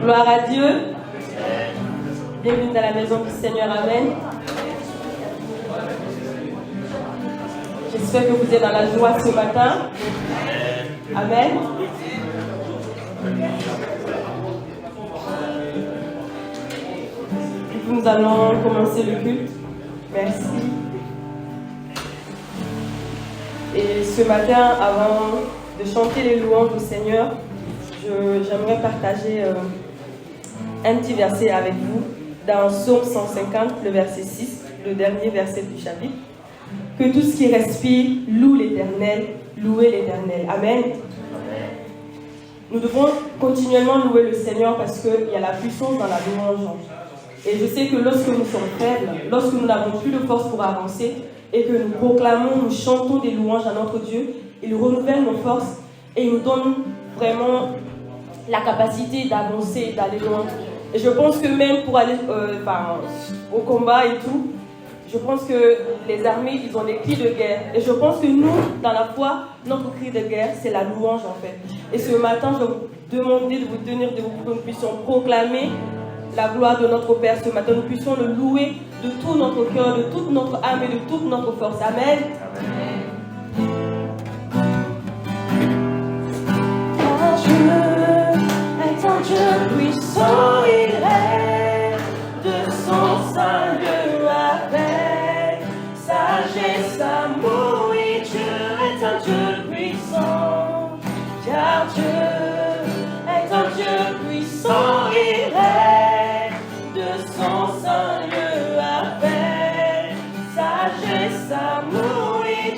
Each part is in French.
Gloire à Dieu. Bienvenue dans la maison du Seigneur. Amen. J'espère que vous êtes dans la joie ce matin. Amen. Nous allons commencer le culte. Merci. Et ce matin, avant de chanter les louanges au Seigneur, j'aimerais partager un petit verset avec vous dans Psaume 150, le verset 6, le dernier verset du chapitre. Que tout ce qui respire loue l'Éternel, louez l'Éternel. Amen. Nous devons continuellement louer le Seigneur parce qu'il y a la puissance dans la louange. Et je sais que lorsque nous sommes faibles, lorsque nous n'avons plus de force pour avancer et que nous proclamons, nous chantons des louanges à notre Dieu, il renouvelle nos forces et il nous donne vraiment la capacité d'avancer et d'aller loin. Et je pense que même pour aller au combat et tout, je pense que les armées, ils ont des cris de guerre. Et je pense que nous, dans la foi, notre cri de guerre, c'est la louange en fait. Et ce matin, je vais vous demander de vous tenir debout pour que nous puissions proclamer la gloire de notre Père ce matin. Nous puissions le louer de tout notre cœur, de toute notre âme et de toute notre force. Amen. Amen. Un Dieu puissant, il est de son sein de avec sagesse, amour, et Dieu est un Dieu puissant, car Dieu est un Dieu puissant, il est de son sein le avec sagesse, amour, et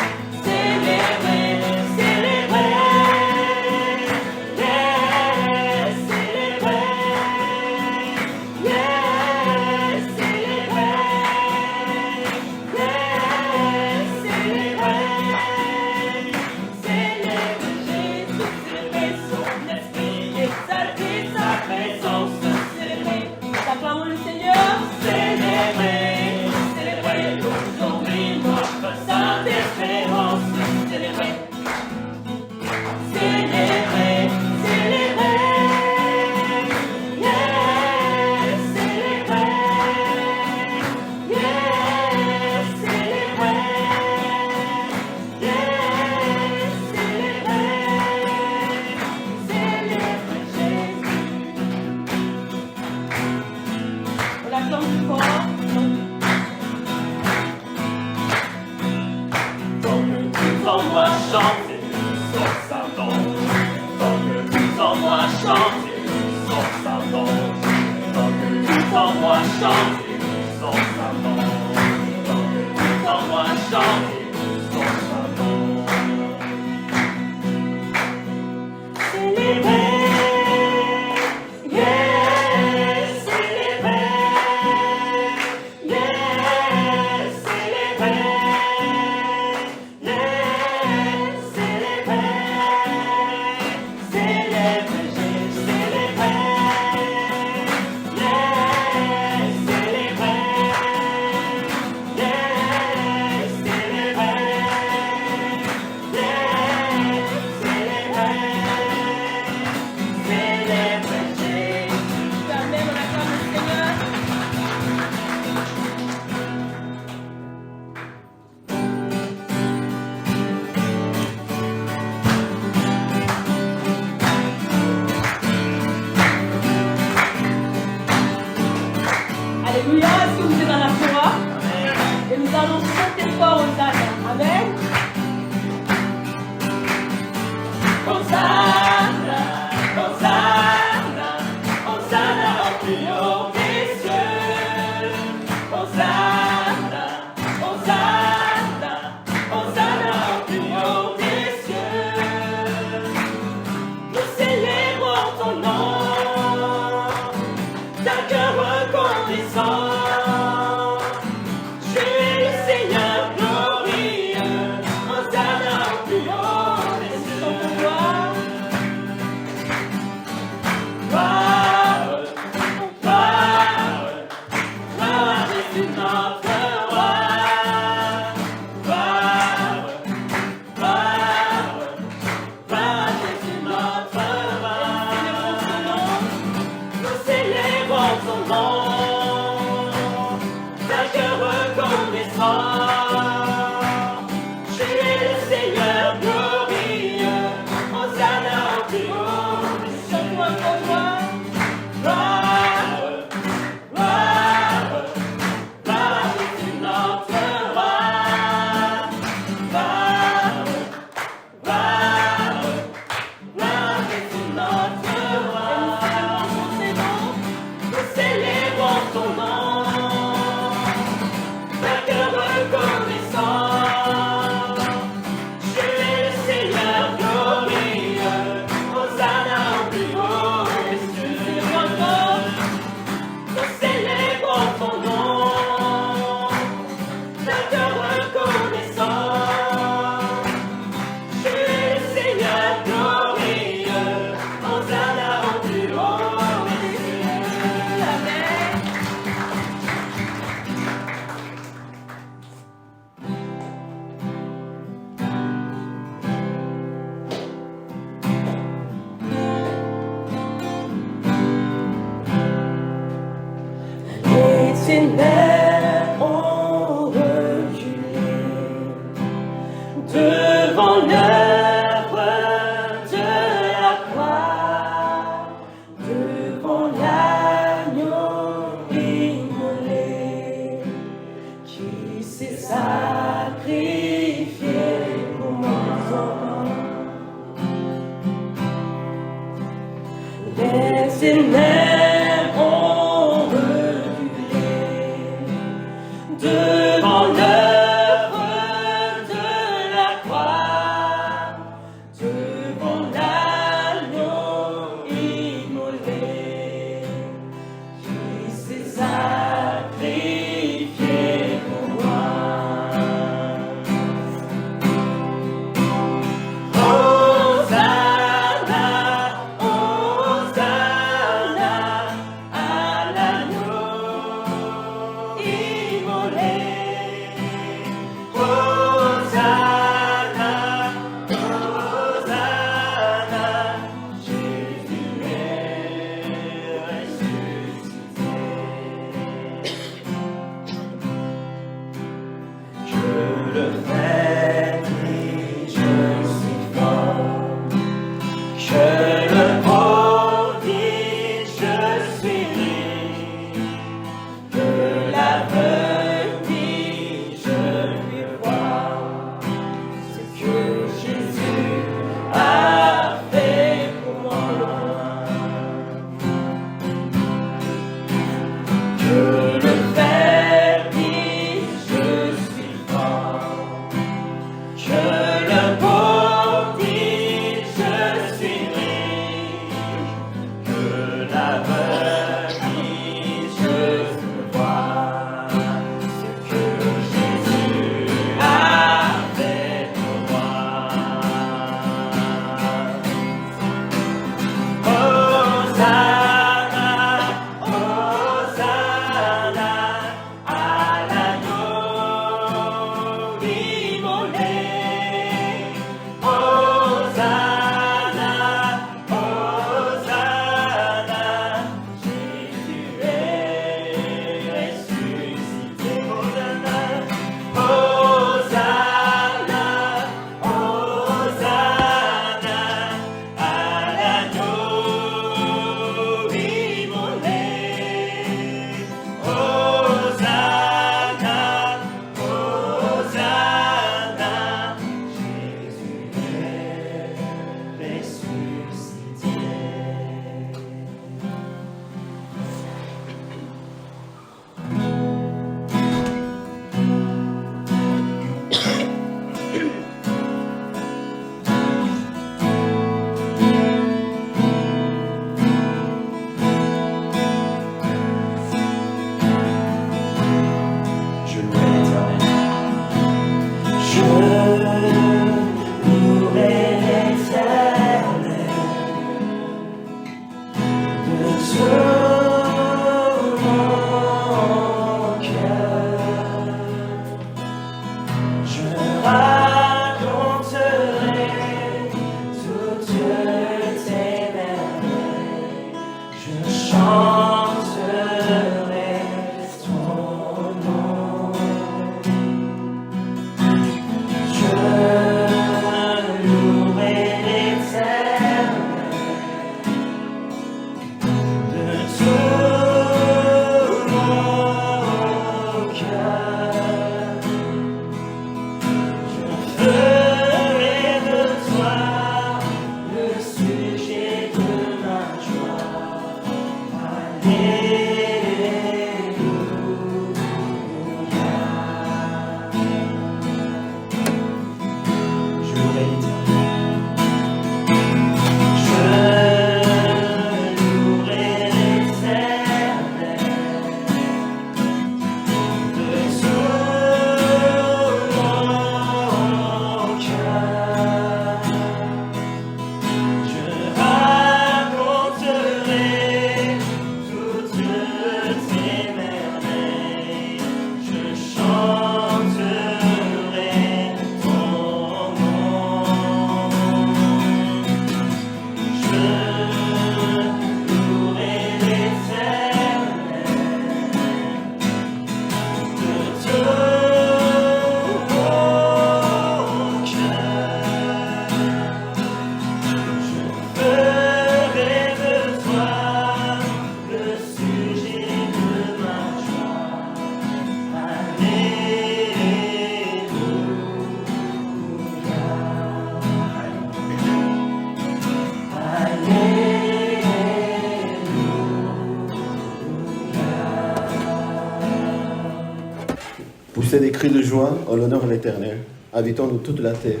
Poussez des cris de joie en l'honneur de l'Éternel, habitants de toute la terre.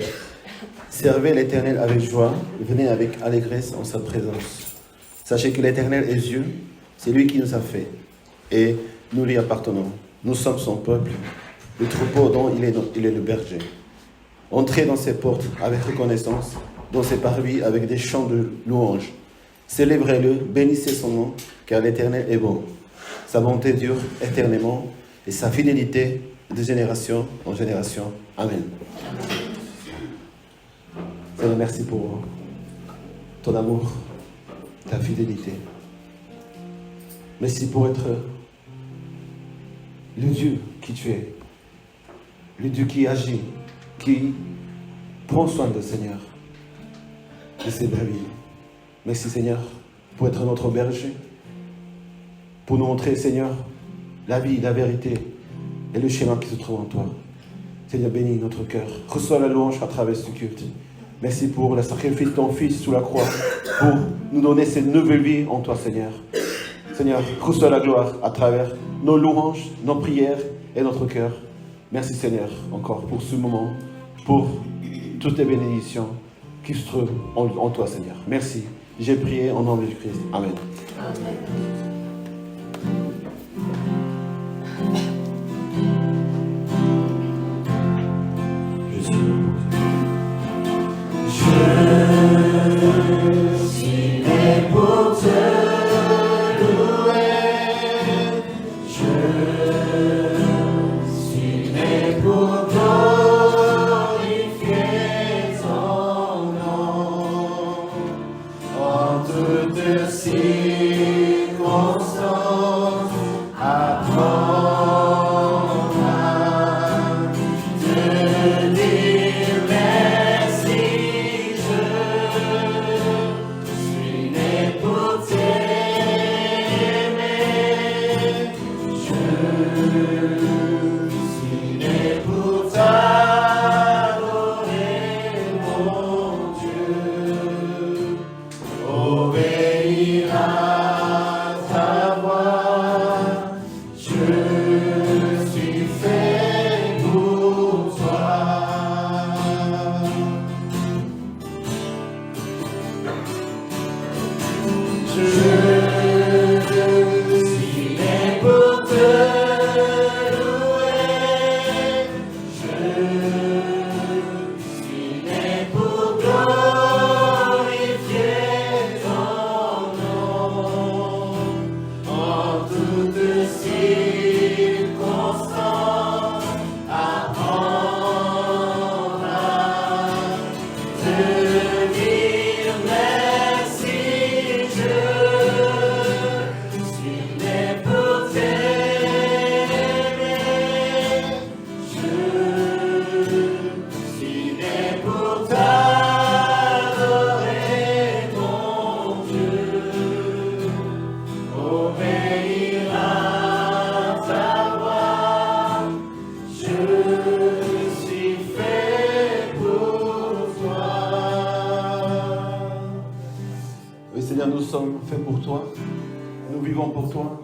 Servez l'Éternel avec joie, venez avec allégresse en sa présence. Sachez que l'Éternel est Dieu, c'est lui qui nous a fait, et nous lui appartenons. Nous sommes son peuple, le troupeau dont il est le berger. Entrez dans ses portes avec reconnaissance, dans ses parvis avec des chants de louange. Célébrez-le, bénissez son nom, car l'Éternel est bon. Sa bonté dure éternellement, et sa fidélité de génération en génération. Amen. Seigneur, merci pour ton amour, ta fidélité. Merci pour être le Dieu qui tu es, le Dieu qui agit, qui prend soin de Seigneur, de ses brebis. Merci Seigneur pour être notre berger, pour nous montrer Seigneur la vie, la vérité et le chemin qui se trouve en toi. Seigneur, bénis notre cœur. Reçois la louange à travers ce culte. Merci pour le sacrifice de ton Fils sous la croix, pour nous donner cette nouvelle vie en toi, Seigneur. Seigneur, reçois la gloire à travers nos louanges, nos prières et notre cœur. Merci, Seigneur, encore pour ce moment, pour toutes tes bénédictions qui se trouvent en toi, Seigneur. Merci. J'ai prié au nom de Jésus-Christ. Amen. Amen. Circonstances. fait pour toi. Nous vivons pour toi.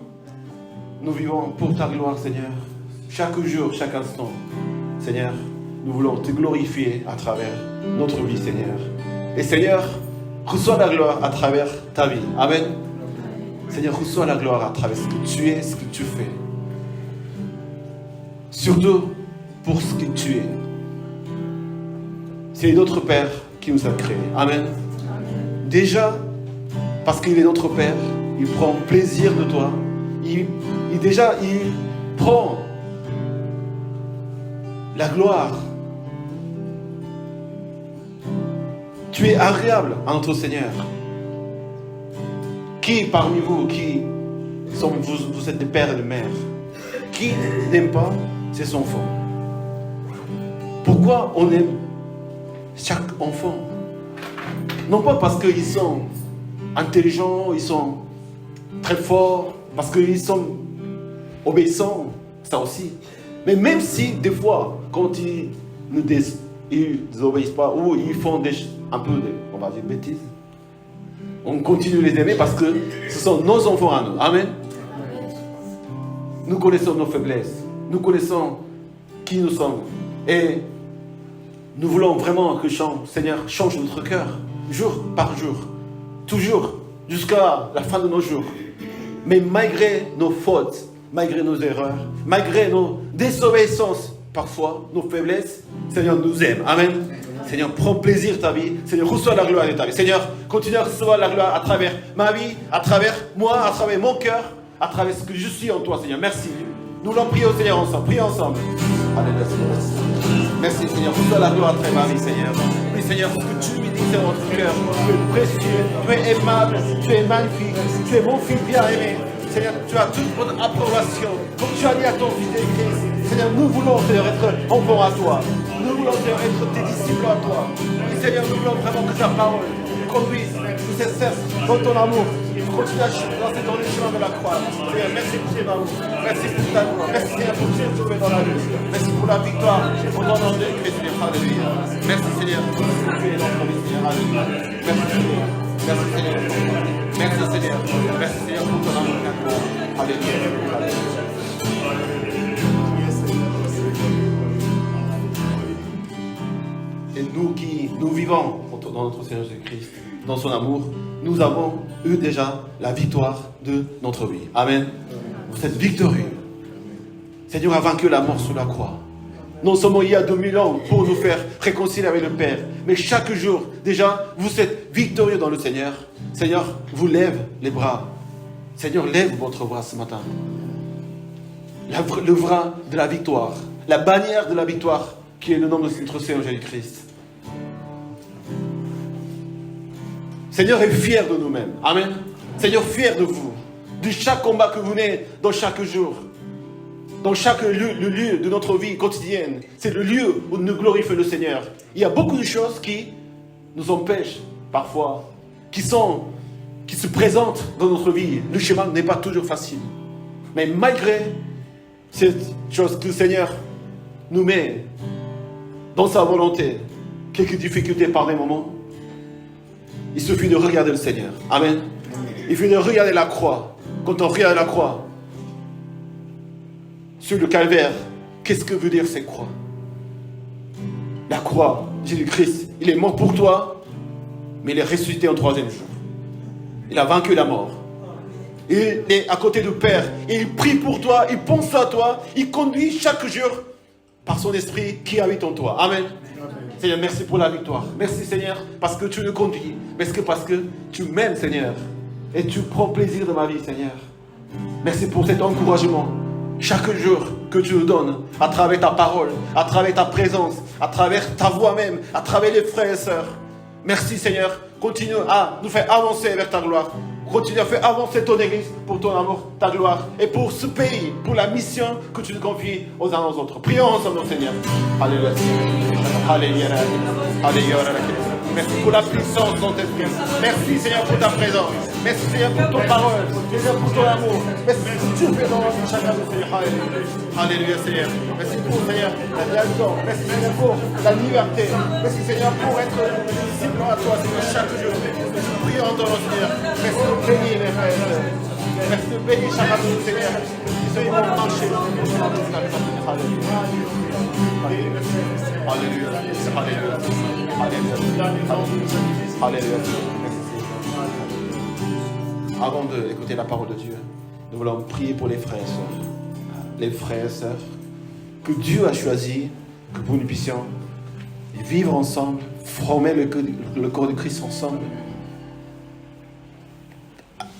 Nous vivons pour ta gloire, Seigneur. Chaque jour, chaque instant, Seigneur, nous voulons te glorifier à travers notre vie, Seigneur. Et Seigneur, reçois la gloire à travers ta vie. Amen. Seigneur, reçois la gloire à travers ce que tu es, ce que tu fais. Surtout pour ce que tu es. C'est notre Père qui nous a créés. Amen. Déjà, parce qu'il est notre Père, il prend plaisir de toi. Il prend la gloire. Tu es agréable à notre Seigneur. Qui parmi vous, vous êtes des pères et des mères, qui n'aime pas ses enfants? Pourquoi on aime chaque enfant? Non pas parce qu'ils sont intelligents, ils sont très forts, parce qu'ils sont obéissants, ça aussi. Mais même si, des fois, quand ils ne désobéissent pas, ou ils font un peu on va dire, bêtises, on continue de les aimer parce que ce sont nos enfants à nous. Amen. Nous connaissons nos faiblesses. Nous connaissons qui nous sommes. Et nous voulons vraiment que Seigneur change notre cœur, jour par jour, toujours, jusqu'à la fin de nos jours. Mais malgré nos fautes, malgré nos erreurs, malgré nos désobéissances, parfois, nos faiblesses, Seigneur nous aime. Amen. Seigneur, prends plaisir de ta vie. Seigneur, reçois la gloire de ta vie. Seigneur, continue à recevoir la gloire à travers ma vie, à travers moi, à travers mon cœur, à travers ce que je suis en toi, Seigneur. Merci. Nous l'en prions, Seigneur, ensemble. Prions ensemble. Alléluia, Seigneur. Merci, Seigneur. Reçois la gloire à travers ma vie, Seigneur. Oui, Seigneur, ce que tu me dis, c'est notre cœur. Tu es précieux, tu es aimable, tu es magnifique, tu es mon fils bien-aimé. Seigneur, tu as toute votre approbation. Comme tu as dit à ton fils Christ. Seigneur, nous voulons, Seigneur, être enfants à toi. Nous voulons, Seigneur, être tes disciples à toi. Et Seigneur, nous voulons vraiment que ta parole conduise, nous cesse dans ton amour. Continue à lancer dans le chemin de la croix. Seigneur, merci pour tes amours. Merci pour ta gloire. Merci, Seigneur, pour ce que tu fais dans la vie. Merci pour la victoire. Au nom de Christ, Seigneur. Alléluia. Merci, Seigneur, pour ce que tu fais dans ton vie, Seigneur. Alléluia. Merci, Seigneur. Merci, Seigneur. Merci, Seigneur. Merci, Seigneur, pour ton amour. Alléluia. Alléluia. Et nous vivons dans notre Seigneur Jésus-Christ, dans son amour, nous avons eu déjà la victoire de notre vie. Amen. Vous êtes victorieux. Seigneur a vaincu la mort sur la croix. Non seulement il y a 2000 ans pour nous faire réconcilier avec le Père, mais chaque jour, déjà, vous êtes victorieux dans le Seigneur. Seigneur, vous lève les bras. Seigneur, lève votre bras ce matin. Le bras de la victoire, la bannière de la victoire, qui est le nom de notre Seigneur Jésus-Christ. Seigneur est fier de nous-mêmes. Amen. Seigneur, fier de vous. De chaque combat que vous menez dans chaque jour. Dans chaque lieu, le lieu de notre vie quotidienne. C'est le lieu où nous glorifions le Seigneur. Il y a beaucoup de choses qui nous empêchent parfois, qui se présentent dans notre vie. Le chemin n'est pas toujours facile. Mais malgré cette chose que le Seigneur nous met dans sa volonté, quelques difficultés par des moments, il suffit de regarder le Seigneur. Amen. Il suffit de regarder la croix. Quand on regarde la croix, sur le calvaire, qu'est-ce que veut dire cette croix? La croix, Jésus-Christ, il est mort pour toi, mais il est ressuscité en 3e jour. Il a vaincu la mort. Il est à côté du Père. Et il prie pour toi, il pense à toi, il conduit chaque jour par son esprit qui habite en toi. Amen. Seigneur, merci pour la victoire. Merci, Seigneur, parce que tu le conduis. Merci parce que tu m'aimes, Seigneur. Et tu prends plaisir de ma vie, Seigneur. Merci pour cet encouragement. Chaque jour que tu nous donnes, à travers ta parole, à travers ta présence, à travers ta voix même, à travers les frères et sœurs. Merci, Seigneur. Continue à nous faire avancer vers ta gloire. Continue à faire avancer ton Église pour ton amour, ta gloire. Et pour ce pays, pour la mission que tu nous confies aux uns aux autres. Prions ensemble, Seigneur. Alléluia. Alléluia. Alléluia. Merci pour la puissance de ton esprit. Merci, Seigneur, pour ta présence. Merci, Seigneur, pour ton parole. Seigneur, pour ton amour. Merci pour ce que tu fais dans chacun de Seigneur. Alléluia, Seigneur. Merci pour, Seigneur, la il y a le temps. Merci Seigneur pour la liberté. Merci Seigneur pour être disciple à toi, Seigneur, chaque jour. Nous prions en ton nom, Seigneur. Merci de bénir les frères et sœurs. Merci de bénir chacun de nous, Seigneur. Qui se vont marcher. Alléluia. Alléluia. Alléluia. Alléluia. Avant d'écouter la parole de Dieu, nous voulons prier pour les frères et sœurs. Les frères et sœurs que Dieu a choisi que pour nous puissions vivre ensemble, former le corps de Christ ensemble.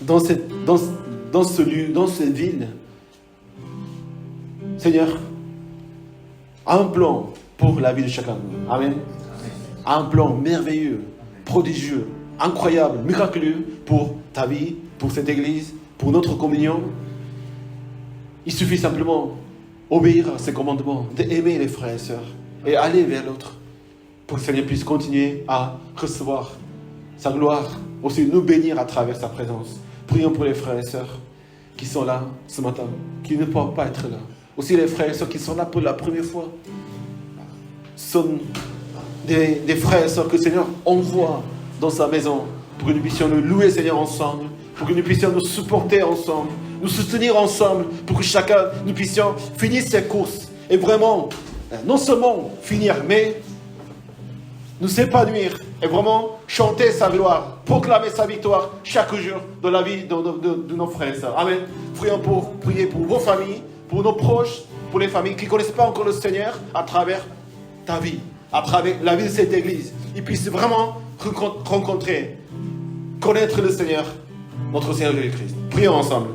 Dans ce lieu, dans cette ville, Seigneur, un plan pour la vie de chacun de nous. Amen. Un plan merveilleux, prodigieux, incroyable, miraculeux pour ta vie, pour cette église, pour notre communion. Il suffit simplement obéir à ses commandements, d'aimer les frères et sœurs et aller vers l'autre pour que le Seigneur puisse continuer à recevoir sa gloire, aussi nous bénir à travers sa présence. Prions pour les frères et sœurs qui sont là ce matin, qui ne peuvent pas être là. Aussi les frères et sœurs qui sont là pour la première fois. Sont des frères et sœurs que le Seigneur envoie dans sa maison pour que nous puissions nous louer, Seigneur, ensemble, pour que nous puissions nous supporter ensemble, nous soutenir ensemble, pour que chacun, nous puissions finir cette course et vraiment, non seulement finir, mais nous épanouir et vraiment chanter sa gloire, proclamer sa victoire chaque jour dans la vie de nos frères et sœurs. Amen. Priez pour vos familles, pour nos proches, pour les familles qui ne connaissent pas encore le Seigneur à travers ta vie, à travers la vie de cette église. Ils puissent vraiment rencontrer, connaître le Seigneur, notre Seigneur Jésus-Christ. Prions ensemble.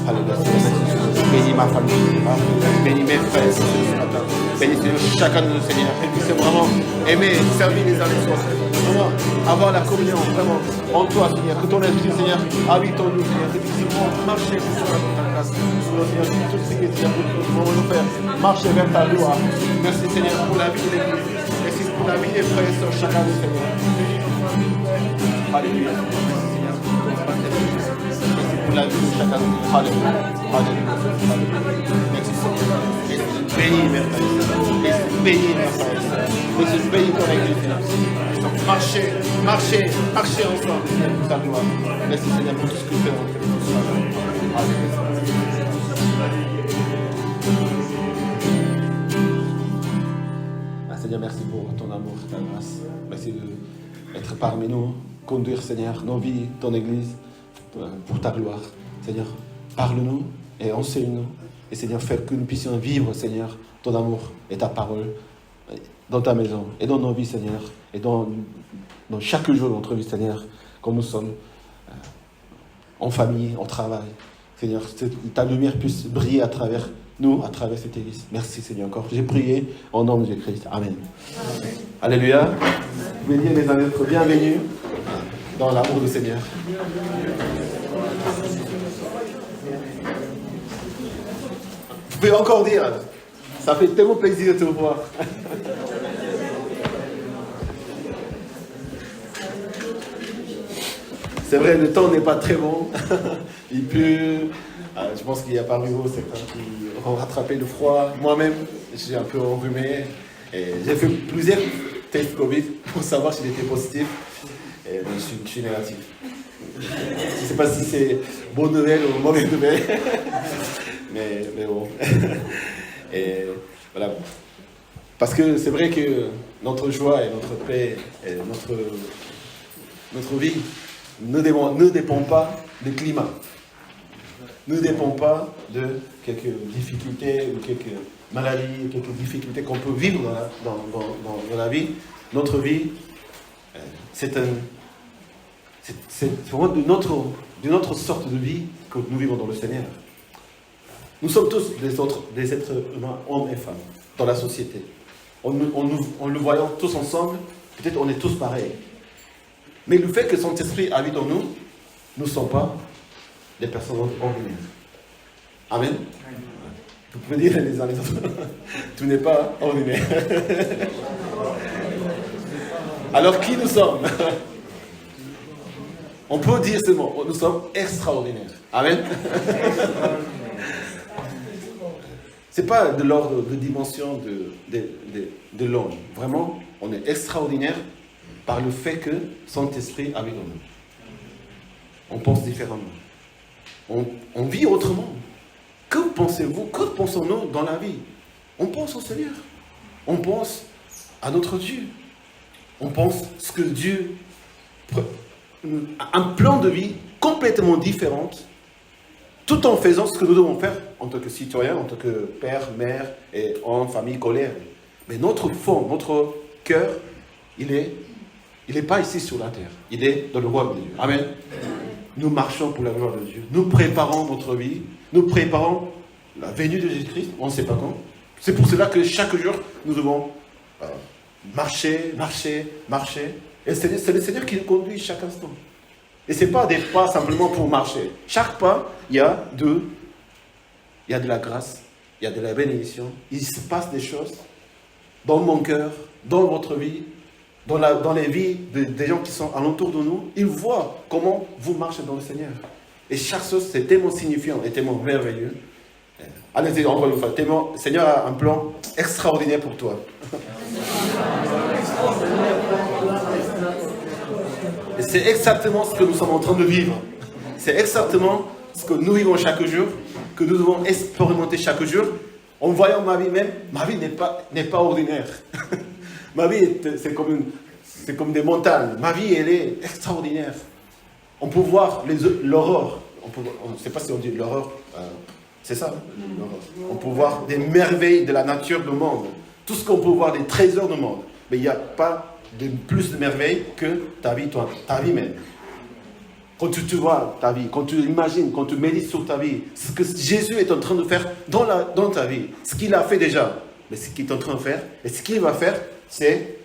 Alléluia. Bénis ma famille, bénis mes frères ce matin. Bénis chacun de nous, Seigneur. Et puisse vraiment aimer, servir les uns les autres. Vraiment avoir la communion, vraiment, en toi, Seigneur. Que ton esprit, Seigneur, habite en nous, Seigneur. Et puisse marcher sur ta grâce. Seigneur, tout ce qui est Seigneur, pour nous faire marcher vers ta gloire. Merci, Seigneur, pour la vie de l'Église. Merci pour la vie des frères et sœurs, chacun de nous, Seigneur. Alléluia. Pour la vie de chacun de nous. Alléluia. Alléluia. Merci Seigneur. Bénis mes frères et sœurs. Bénis mes frères et sœurs. Bénis ton église. Marchez ensemble pour ta gloire. Merci Seigneur pour tout ce que tu fais dans notre vie. Alléluia. Seigneur, merci pour ton amour, ta grâce. Merci d'être parmi nous, conduire Seigneur nos vies, ton église. Pour ta gloire, Seigneur, parle-nous et enseigne-nous. Et Seigneur, fais que nous puissions vivre, Seigneur, ton amour et ta parole dans ta maison et dans nos vies, Seigneur, et dans chaque jour de notre vie, Seigneur, comme nous sommes en famille, en travail. Seigneur, ta lumière puisse briller à travers nous, à travers cette église. Merci, Seigneur, encore. J'ai prié au nom de Jésus-Christ. Amen. Amen. Alléluia. Vous pouvez dire les uns les autres, bienvenue dans l'amour du Seigneur. Vous pouvez encore dire, ça fait tellement plaisir de te voir. C'est vrai, le temps n'est pas très bon. Il pleut. Je pense qu'il n'y a pas Rugo, certains qui ont rattrapé le froid. Moi-même, j'ai un peu enrhumé. Et j'ai fait plusieurs tests Covid pour savoir si j'étais positif. Et je suis négatif. Je ne sais pas si c'est bonne nouvelle ou mauvaise nouvelle. mais bon. Et voilà. Parce que c'est vrai que notre joie et notre paix et notre vie ne dépend pas du climat. Ne dépend pas de quelques difficultés ou quelques maladies, quelques difficultés qu'on peut vivre dans la vie. Notre vie, c'est vraiment d'une autre sorte de vie que nous vivons dans le Seigneur. Nous sommes tous des êtres humains, hommes et femmes, dans la société. En nous voyant tous ensemble, peut-être on est tous pareils. Mais le fait que son esprit habite en nous, nous ne sommes pas des personnes ordinaires. Amen. Vous pouvez dire les uns les autres, tu n'es pas ordinaire. Alors qui nous sommes? On peut dire ce mot, nous sommes extraordinaires. Amen. Ce n'est pas de l'ordre de dimension de l'homme. Vraiment, on est extraordinaire par le fait que Saint-Esprit habite en nous. On pense différemment. On vit autrement. Que pensez-vous? Que pensons-nous dans la vie? On pense au Seigneur. On pense à notre Dieu. On pense ce que Dieu... Un plan de vie complètement différent, tout en faisant ce que nous devons faire en tant que citoyens, en tant que père, mère et en famille colère. Mais notre fond, notre cœur, il n'est pas ici sur la terre. Il est dans le royaume de Dieu. Amen. Nous marchons pour la gloire de Dieu. Nous préparons notre vie. Nous préparons la venue de Jésus-Christ. On ne sait pas quand. C'est pour cela que chaque jour, nous devons marcher. Et c'est le Seigneur qui nous conduit chaque instant. Et ce n'est pas des pas simplement pour marcher. Chaque pas, il y a de la grâce, il y a de la bénédiction. Il se passe des choses dans mon cœur, dans votre vie, dans les vies des gens qui sont alentour de nous. Ils voient comment vous marchez dans le Seigneur. Et chaque chose, c'est tellement signifiant et tellement merveilleux. Allez-y, encore une fois. Le Seigneur a un plan extraordinaire pour toi. Et c'est exactement ce que nous sommes en train de vivre. C'est exactement ce que nous vivons chaque jour, que nous devons expérimenter chaque jour. En voyant ma vie même, ma vie n'est pas ordinaire. Ma vie, c'est comme des montagnes. Ma vie, elle est extraordinaire. On peut voir l'aurore. Je ne sais pas si on dit l'aurore. C'est ça, l'aurore. On peut voir des merveilles de la nature du monde. Tout ce qu'on peut voir, des trésors du monde. Mais il n'y a pas plus de merveilles que ta vie, toi, ta vie même. Quand tu vois ta vie, quand tu imagines, quand tu médites sur ta vie, ce que Jésus est en train de faire dans ta vie, ce qu'il a fait déjà, mais ce qu'il est en train de faire, et ce qu'il va faire, c'est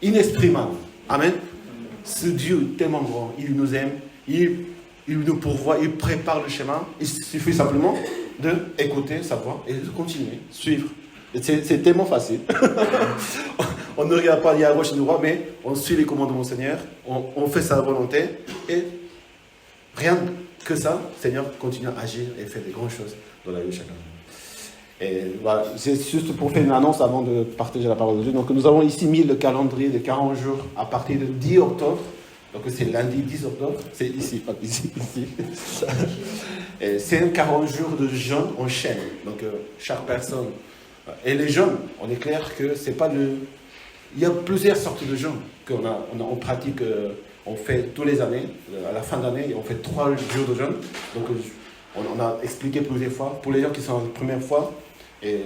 inexprimable. Amen. Ce Dieu tellement grand, il nous aime, il nous pourvoit, il prépare le chemin. Il suffit simplement d'écouter sa voix et de continuer, suivre. C'est tellement facile. On ne regarde pas ni à gauche ni à droite, mais on suit les commandements du Seigneur, on fait sa volonté, et rien que ça, le Seigneur continue à agir et faire des grandes choses dans la vie de chacun. Et voilà, c'est juste pour faire une annonce avant de partager la parole de Dieu. Donc nous avons ici mis le calendrier de 40 jours à partir du 10 octobre. Donc c'est lundi 10 octobre, c'est ici, pas ici. C'est un 40 jours de jeûne en chaîne. Donc chaque personne... Et les jeûnes, on est clair que c'est pas le... Il y a plusieurs sortes de jeûnes qu'on pratique, on fait tous les années. À la fin d'année, on fait 3 jours de jeûne. Donc on a expliqué plusieurs fois. Pour les gens qui sont la première fois, et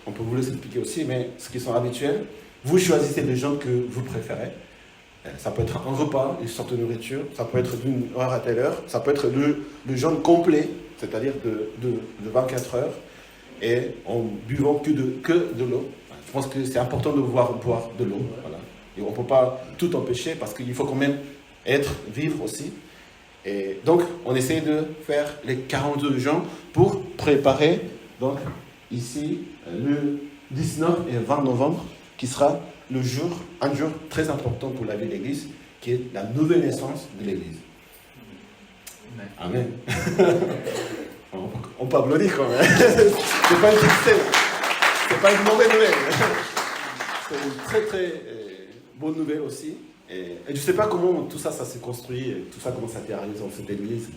on peut vous les expliquer aussi, mais ceux qui sont habituels, vous choisissez le jeûne que vous préférez. Ça peut être un repas, une sorte de nourriture, ça peut être d'une heure à telle heure, ça peut être le jeûne complet, c'est-à-dire de 24 heures, et en buvant que de l'eau. Je pense que c'est important de boire de l'eau. Voilà. Et on ne peut pas tout empêcher parce qu'il faut quand même vivre aussi. Et donc, on essaie de faire les 42 jeûnes pour préparer, donc, ici, le 19 et 20 novembre, qui sera un jour très important pour la vie de l'Église, qui est la nouvelle naissance de l'Église. Amen. On peut applaudir quand même. C'est pas une tristesse. C'est pas une mauvaise nouvelle. C'est une très très bonne nouvelle aussi. Et je ne sais pas comment tout ça s'est construit, tout ça comment ça a été réalisé dans cette église.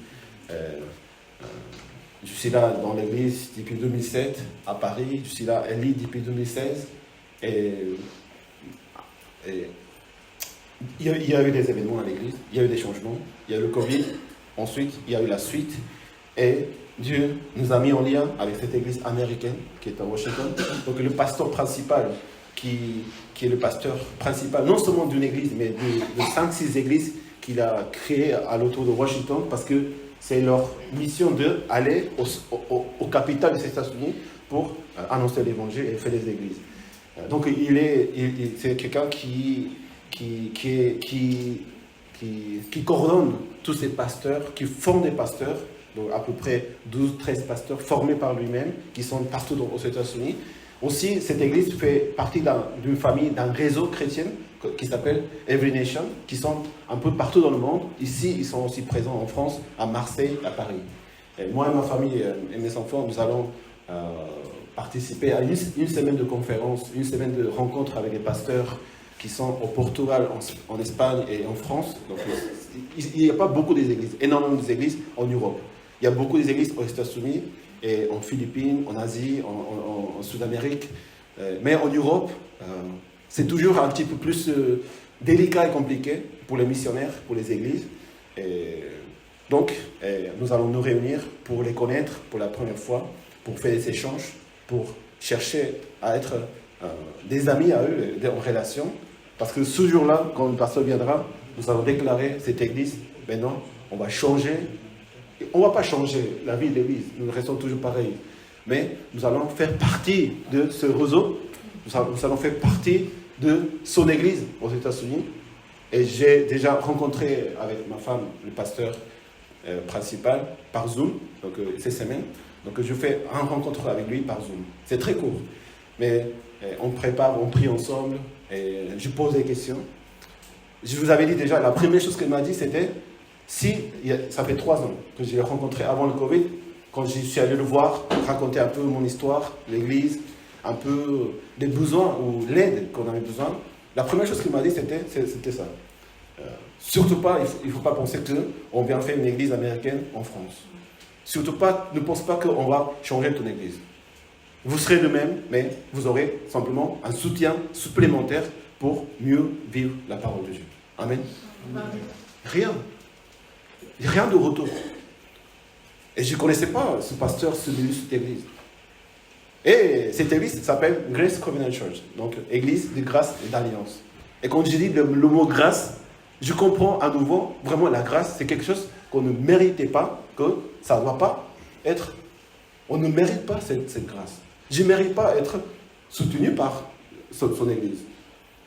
Je suis là dans l'église depuis 2007 à Paris. Je suis là à Lille depuis 2016. Et il y a eu des événements à l'église, il y a eu des changements, il y a eu le Covid, ensuite il y a eu la suite. Et Dieu nous a mis en lien avec cette église américaine qui est à Washington. Donc le pasteur principal, qui est le pasteur principal, non seulement d'une église, mais de 5-6 églises qu'il a créées à l'autour de Washington, parce que c'est leur mission d'aller au capital des États-Unis pour annoncer l'évangile et faire des églises. Donc c'est quelqu'un qui coordonne tous ces pasteurs, qui forme des pasteurs, donc à peu près 12-13 pasteurs formés par lui-même, qui sont partout aux États-Unis. Aussi, cette église fait partie d'une famille, d'un réseau chrétien qui s'appelle Every Nation, qui sont un peu partout dans le monde. Ici, ils sont aussi présents en France, à Marseille, à Paris. Et moi et ma famille et mes enfants, nous allons participer à une semaine de conférences, une semaine de rencontres avec les pasteurs qui sont au Portugal, en Espagne et en France. Donc, il n'y a pas beaucoup d'églises, énormément d'églises en Europe. Il y a beaucoup d'églises aux États-Unis, et en Philippines, en Asie, en Sud-Amérique. Mais en Europe, c'est toujours un petit peu plus délicat et compliqué pour les missionnaires, pour les églises. Donc, nous allons nous réunir pour les connaître pour la première fois, pour faire des échanges, pour chercher à être des amis à eux, en relation. Parce que ce jour-là, quand le pasteur viendra, nous allons déclarer cette église. Maintenant, on va changer. On ne va pas changer la vie de l'église, nous restons toujours pareils. Mais nous allons faire partie de ce réseau. Nous allons faire partie de son église aux États-Unis. Et j'ai déjà rencontré avec ma femme le pasteur principal par Zoom, donc ces semaines. Donc je fais un rencontre avec lui par Zoom. C'est très court. Mais on prépare, on prie ensemble, et je pose des questions. Je vous avais dit déjà, la première chose qu'elle m'a dit, c'était, ça fait 3 ans que je l'ai rencontré avant le Covid, quand je suis allé le voir, raconter un peu mon histoire, l'église, un peu les besoins ou l'aide qu'on avait besoin. La première chose qu'il m'a dit, c'était ça. Surtout pas, il ne faut pas penser qu'on vient faire une église américaine en France. Surtout pas, ne pense pas qu'on va changer ton église. Vous serez le même, mais vous aurez simplement un soutien supplémentaire pour mieux vivre la parole de Dieu. Amen. Rien. Rien de retour. Et je ne connaissais pas ce pasteur, cette église. Et cette église s'appelle Grace Covenant Church, donc église de grâce et d'alliance. Et quand je dis le mot grâce, je comprends à nouveau, vraiment la grâce, c'est quelque chose qu'on ne méritait pas, que ça ne doit pas être. On ne mérite pas cette grâce. Je ne mérite pas être soutenu par son église.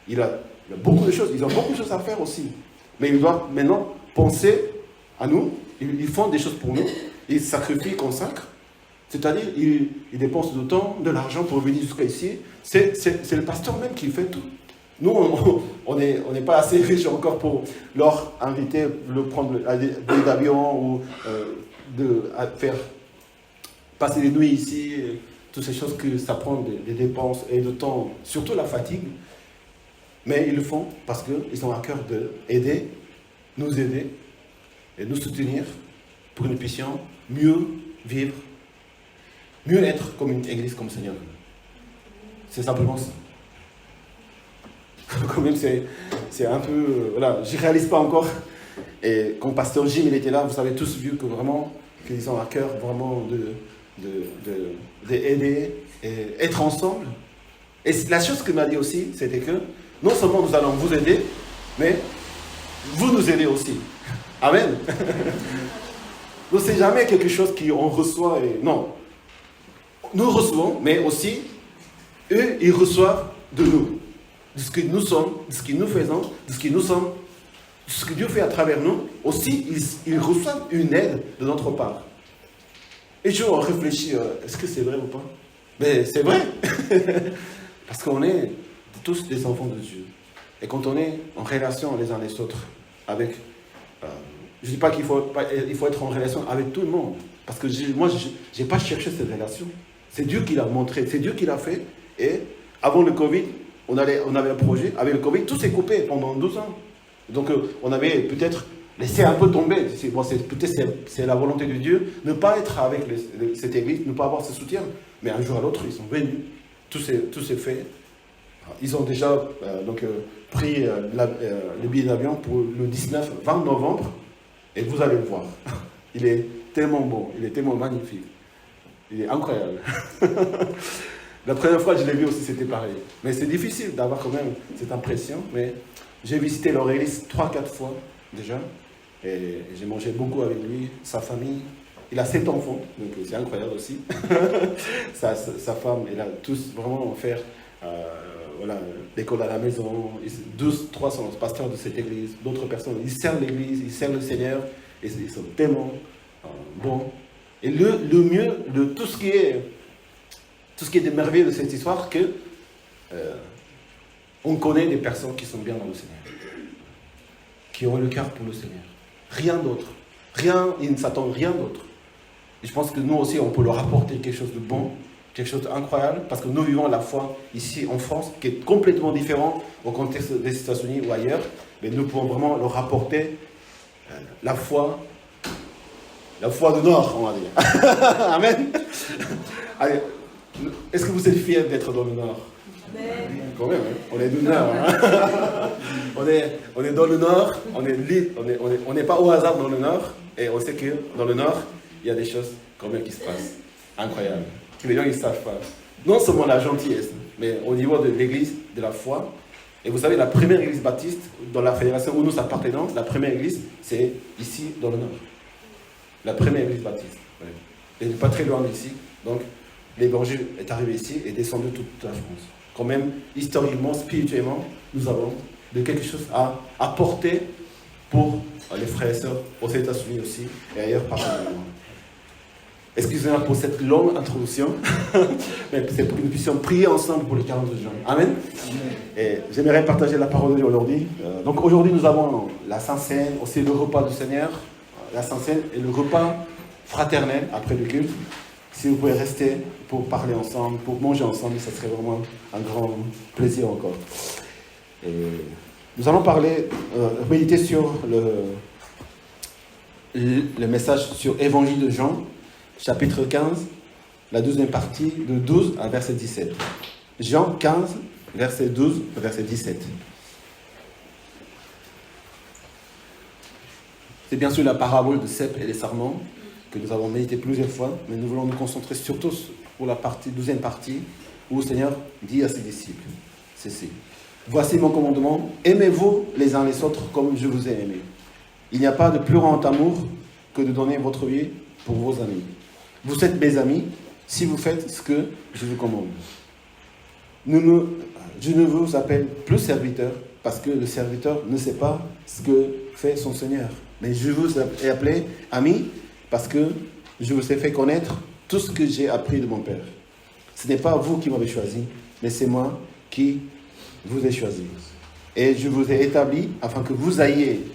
Il a beaucoup de choses, ils ont beaucoup de choses à faire aussi. Mais ils doivent maintenant penser à nous, ils font des choses pour nous, ils sacrifient, ils consacrent. C'est-à-dire, ils dépensent du temps, de l'argent pour venir jusqu'à ici. C'est le pasteur même qui fait tout. Nous, on n'est pas assez riches encore pour leur inviter, le prendre des avions ou faire passer des nuits ici. Toutes ces choses que ça prend des dépenses et de temps, surtout la fatigue. Mais ils le font parce qu'ils ont à cœur d'aider, nous aider et nous soutenir pour que nous puissions mieux vivre, mieux être comme une église comme Seigneur. C'est simplement ça. Quand même, c'est un peu... voilà, je ne réalise pas encore. Et quand Pasteur Jim il était là, vous avez tous vu que vraiment, qu'ils ont à cœur vraiment d'aider et être ensemble. Et la chose qu'il m'a dit aussi, c'était que non seulement nous allons vous aider, mais vous nous aidez aussi. Amen. Donc c'est jamais quelque chose qu'on reçoit. Non. Nous recevons, mais aussi, eux, ils reçoivent de nous. De ce que nous sommes, de ce que nous faisons, de ce que nous sommes, de ce que Dieu fait à travers nous. Aussi, ils reçoivent une aide de notre part. Et je réfléchis, est-ce que c'est vrai ou pas? Mais c'est vrai. Parce qu'on est tous des enfants de Dieu. Et quand on est en relation les uns les autres, avec... je ne dis pas qu'il faut être en relation avec tout le monde. Parce que moi, je n'ai pas cherché cette relation. C'est Dieu qui l'a montré, c'est Dieu qui l'a fait. Et avant le Covid, on avait un projet. Avec le Covid, tout s'est coupé pendant 12 ans. Donc, on avait peut-être laissé un peu tomber. Peut-être c'est la volonté de Dieu, ne pas être avec cette église, ne pas avoir ce soutien. Mais un jour à l'autre, ils sont venus. Tout s'est fait. Ils ont déjà pris le billet d'avion pour le 20 novembre. Et vous allez le voir. Il est tellement beau, il est tellement magnifique. Il est incroyable. La première fois que je l'ai vu aussi, c'était pareil. Mais c'est difficile d'avoir quand même cette impression. Mais j'ai visité leur église 3-4 fois déjà. Et j'ai mangé beaucoup avec lui, sa famille. Il a 7 enfants, donc c'est incroyable aussi. sa femme, elle a tous vraiment offert l'école à la maison. 300 pasteurs de cette église, d'autres personnes. Ils servent l'église, ils servent le Seigneur. Et ils sont tellement bons. Et le mieux de tout ce qui est de merveilleux de cette histoire, que on connaît des personnes qui sont bien dans le Seigneur, qui ont le cœur pour le Seigneur. Rien d'autre. Rien, ils ne s'attendent rien d'autre. Et je pense que nous aussi, on peut leur apporter quelque chose de bon, quelque chose d'incroyable, parce que nous vivons la foi ici en France, qui est complètement différent au contexte des États-Unis ou ailleurs. Mais nous pouvons vraiment leur apporter la foi du Nord, on va dire. Amen. Allez, est-ce que vous êtes fiers d'être dans le Nord? Quand même, hein? On est du Nord. Hein? on est dans le Nord, on n'est pas au hasard dans le Nord, et on sait que dans le Nord, il y a des choses quand même qui se passent. Incroyables. Que les gens ne savent pas. Non seulement la gentillesse, mais au niveau de l'église, de la foi. Et vous savez, la première église baptiste, dans la fédération où nous appartenons, la première église, c'est ici, dans le Nord. La première église baptiste. Ouais. Elle n'est pas très loin d'ici. Donc, l'évangile est arrivé ici et descendu toute la France. Quand même, historiquement, spirituellement, nous avons de quelque chose à apporter pour les frères et sœurs aux États-Unis aussi et ailleurs partout dans le monde. Excusez-moi pour cette longue introduction, mais c'est pour que nous puissions prier ensemble pour les 40 juin. Amen. Et j'aimerais partager la parole de Dieu aujourd'hui. Donc aujourd'hui, nous avons la Sainte Seine, aussi le repas du Seigneur, la Sainte Seine et le repas fraternel après le culte. Si vous pouvez rester pour parler ensemble, pour manger ensemble, ça serait vraiment un grand plaisir encore. Et nous allons méditer sur le message sur Évangile de Jean, chapitre 15, la 12e partie, de 12 à verset 17. Jean 15, verset 12, verset 17. C'est bien sûr la parabole de cep et des sarments que nous avons médité plusieurs fois, mais nous voulons nous concentrer surtout pour la 12e partie, où le Seigneur dit à ses disciples, ceci. Voici mon commandement, aimez-vous les uns les autres comme je vous ai aimé. Il n'y a pas de plus grand amour que de donner votre vie pour vos amis. Vous êtes mes amis si vous faites ce que je vous commande. Je ne vous appelle plus serviteur parce que le serviteur ne sait pas ce que fait son Seigneur. Mais je vous ai appelé ami parce que je vous ai fait connaître tout ce que j'ai appris de mon Père. Ce n'est pas vous qui m'avez choisi, mais c'est moi qui vous ai choisi. Et je vous ai établi afin que vous ayez,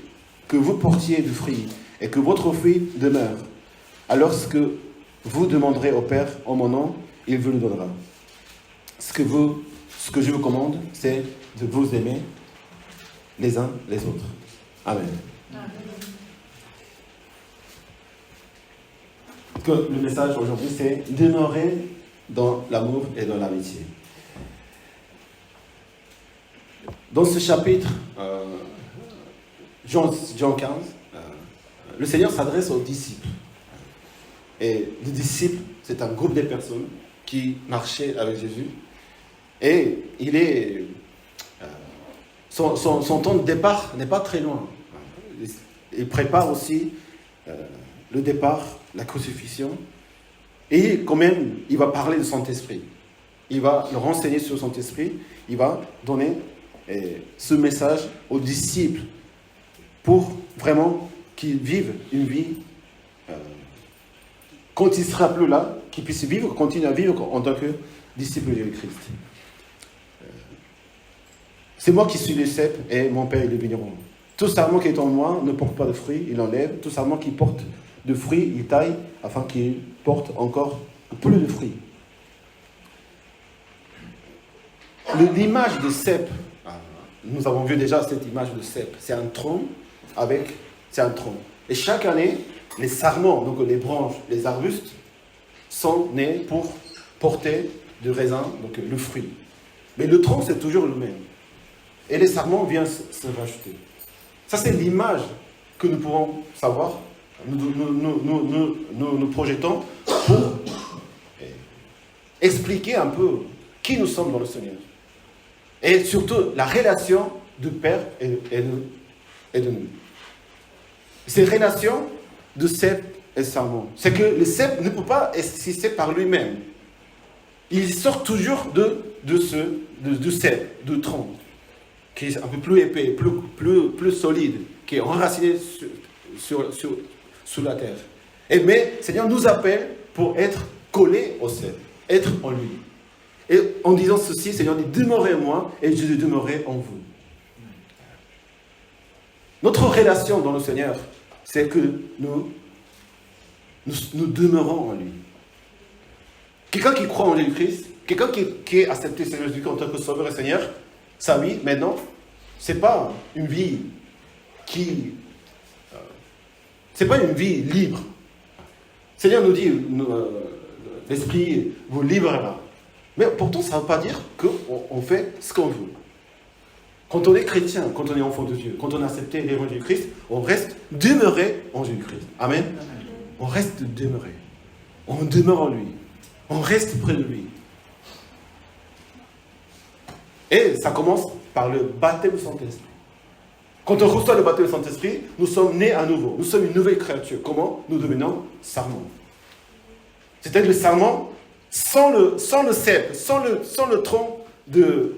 que vous portiez du fruit et que votre fruit demeure. Alors ce que vous demanderez au Père en mon nom, il vous le donnera. Ce que je vous commande, c'est de vous aimer les uns les autres. Amen. Le message aujourd'hui, c'est demeurer dans l'amour et dans l'amitié. Dans ce chapitre, Jean 15, le Seigneur s'adresse aux disciples. Et les disciples, c'est un groupe de personnes qui marchaient avec Jésus. Et son temps de départ n'est pas très loin. Il prépare aussi le départ, la crucifixion. Et quand même, il va parler de Saint-Esprit. Il va le renseigner sur Saint-Esprit. Il va donner ce message aux disciples pour vraiment qu'ils vivent une vie quand il ne sera plus là, qu'ils puissent continuer à vivre en tant que disciples de Christ. C'est moi qui suis le cep et mon Père est le vigneron. Tout sarment qui est en moi ne porte pas de fruits, il enlève. Tout sarment qui porte de fruits, il taille afin qu'il porte encore plus de fruits. L'image de cep, nous avons vu déjà cette image de cep. C'est un tronc. Et chaque année, les sarments, donc les branches, les arbustes, sont nés pour porter du raisin, donc le fruit. Mais le tronc, c'est toujours le même. Et les sarments viennent se rajouter. Ça, c'est l'image que nous pouvons savoir. Nous projetons pour expliquer un peu qui nous sommes dans le Seigneur. Et surtout, la relation du Père et de nous. C'est une relation de cep et sarment. C'est que le cep ne peut pas exister par lui-même. Il sort toujours du cep, du tronc, qui est un peu plus épais, plus solide, qui est enraciné sous la terre. Mais le Seigneur nous appelle pour être collés au cep, être en lui. Et en disant ceci, Seigneur dit, demeurez en moi et je demeurerai en vous. Notre relation dans le Seigneur, c'est que nous nous demeurons en lui. Quelqu'un qui croit en Jésus-Christ, quelqu'un qui a accepté Seigneur Jésus-Christ en tant que Sauveur et Seigneur, sa vie, maintenant, ce n'est pas une vie c'est pas une vie libre. Le Seigneur nous dit, l'Esprit vous libérera. Mais pourtant, ça ne veut pas dire qu'on fait ce qu'on veut. Quand on est chrétien, quand on est enfant de Dieu, quand on a accepté l'évangile du Christ, on reste demeuré en Jésus-Christ. Amen. On reste demeuré. On demeure en lui. On reste près de lui. Et ça commence par le baptême du Saint-Esprit. Quand on reçoit le baptême du Saint-Esprit, nous sommes nés à nouveau. Nous sommes une nouvelle créature. Comment? Nous devenons sarments. C'est-à-dire le sarment sans le cèpe, sans le tronc de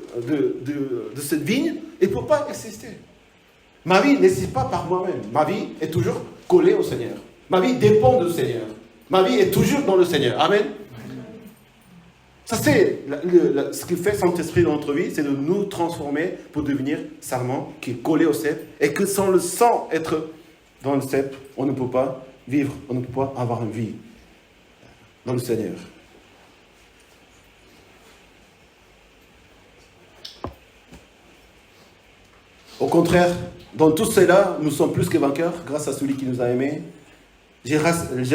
cette vigne, il ne peut pas exister. Ma vie n'existe pas par moi-même. Ma vie est toujours collée au Seigneur. Ma vie dépend du Seigneur. Ma vie est toujours dans le Seigneur. Amen. Ça, c'est ce qui fait Saint-Esprit dans notre vie, c'est de nous transformer pour devenir sarment qui est collé au cep. Et que sans le sang être dans le cep, on ne peut pas vivre, on ne peut pas avoir une vie dans le Seigneur. Au contraire, dans tout cela, nous sommes plus que vainqueurs grâce à celui qui nous a aimés. J'ai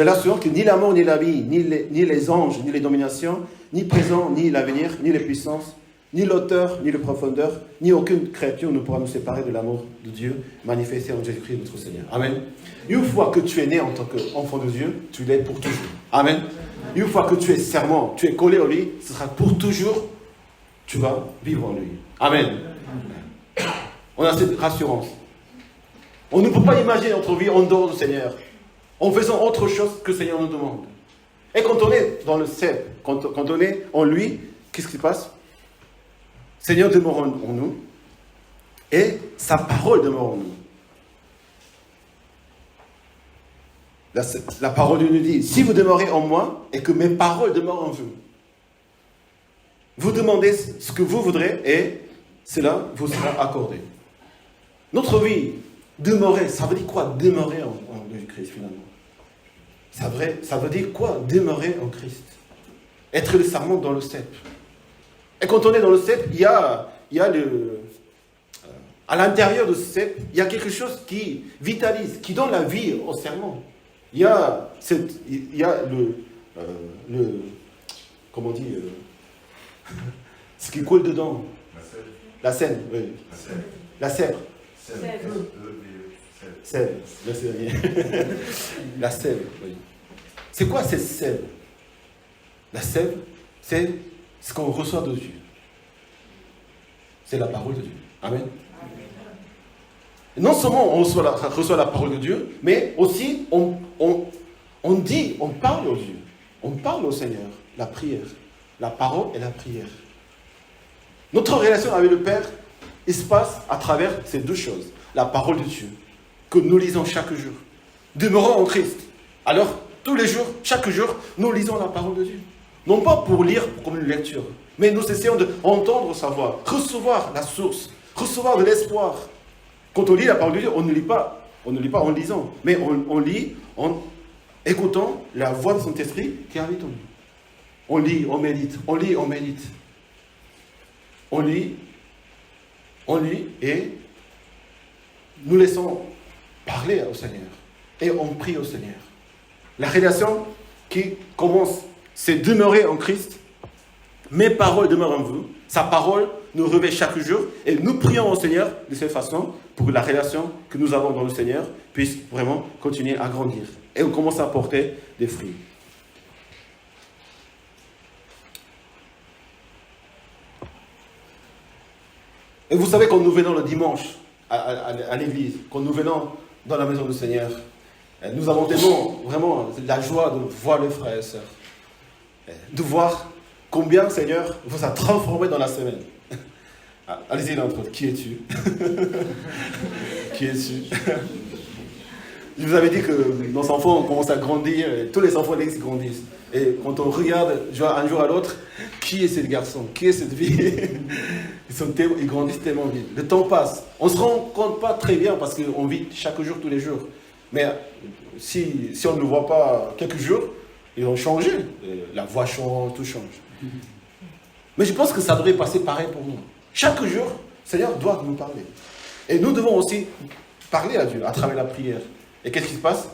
l'assurance que ni la mort, ni la vie, ni les anges, ni les dominations, ni présent, ni l'avenir, ni les puissances, ni l'auteur, ni la profondeur, ni aucune créature ne pourra nous séparer de l'amour de Dieu manifesté en Jésus-Christ notre Seigneur. Amen. Une fois que tu es né en tant qu'enfant de Dieu, tu l'es pour toujours. Amen. Une fois que tu es serment, tu es collé en lui, ce sera pour toujours, tu vas vivre en lui. Amen. On a cette rassurance. On ne peut pas imaginer notre vie en dehors du Seigneur, en faisant autre chose que le Seigneur nous demande. Et quand on est dans le cep, quand on est en lui, qu'est-ce qui se passe? Le Seigneur demeure en nous et sa parole demeure en nous. La parole de Dieu nous dit, si vous demeurez en moi et que mes paroles demeurent en vous, vous demandez ce que vous voudrez et cela vous sera accordé. Notre vie, demeurer, ça veut dire quoi demeurer en Jésus-Christ finalement? Ça veut dire quoi demeurer en Christ? Être le sarment dans le cep. Et quand on est dans le cep, il y a à l'intérieur de ce cep, il y a quelque chose qui vitalise, qui donne la vie au serment. Il y a comment on dit, ce qui coule dedans. La sève, oui. La sève. Sève. La sève, oui. C'est quoi cette sève? La sève, c'est ce qu'on reçoit de Dieu. C'est la parole de Dieu. Amen. Non seulement on reçoit la parole de Dieu, mais aussi on parle au Dieu. On parle au Seigneur. La prière. La parole et la prière. Notre relation avec le Père, il se passe à travers ces deux choses. La parole de Dieu, que nous lisons chaque jour. Demeurons en Christ. Alors, tous les jours, chaque jour, nous lisons la parole de Dieu. Non pas pour lire comme une lecture, mais nous essayons d'entendre sa voix, recevoir la source, recevoir de l'espoir. Quand on lit la parole de Dieu, on ne lit pas en lisant, mais on lit en écoutant la voix de son esprit qui habite en nous. On lit, on médite, on lit, on médite. On lit et nous laissons parler au Seigneur. Et on prie au Seigneur. La relation qui commence, c'est demeurer en Christ. Mes paroles demeurent en vous. Sa parole nous réveille chaque jour. Et nous prions au Seigneur de cette façon pour que la relation que nous avons dans le Seigneur puisse vraiment continuer à grandir. Et on commence à porter des fruits. Et vous savez, quand nous venons le dimanche à l'église, quand nous venons dans la maison du Seigneur, nous avons tellement, vraiment, la joie de voir les frères et sœurs, de voir combien le Seigneur vous a transformé dans la semaine. Allez-y l'entre, qui es-tu? Qui es-tu? Je vous avais dit que nos enfants commencent à grandir, et tous les enfants de l'église grandissent. Et quand on regarde un jour à l'autre, qui est ce garçon? Qui est cette fille? Ils grandissent tellement vite. Le temps passe. On ne se rend compte pas très bien parce qu'on vit chaque jour, tous les jours. Mais si on ne le voit pas quelques jours, ils ont changé. La voix change, tout change. Mais je pense que ça devrait passer pareil pour nous. Chaque jour, le Seigneur doit nous parler. Et nous devons aussi parler à Dieu à travers la prière. Et qu'est-ce qui se passe?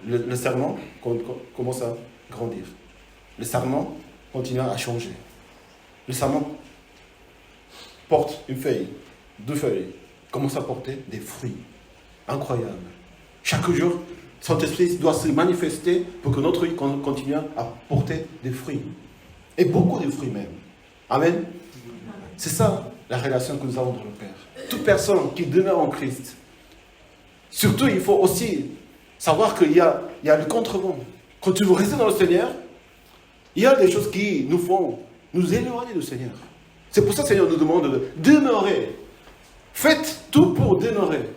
Le serment commence à grandir. Le serment continue à changer. Le serment porte une feuille, 2 feuilles, commence à porter des fruits. Incroyable. Chaque jour, Saint-Esprit doit se manifester pour que notre vie continue à porter des fruits. Et beaucoup de fruits même. Amen. C'est ça la relation que nous avons dans le Père. Toute personne qui demeure en Christ. Surtout, il faut aussi savoir qu'il y a le contre-vent. Quand tu veux rester dans le Seigneur, il y a des choses qui nous font nous éloigner du Seigneur. C'est pour ça que le Seigneur nous demande de demeurer. Faites tout pour demeurer.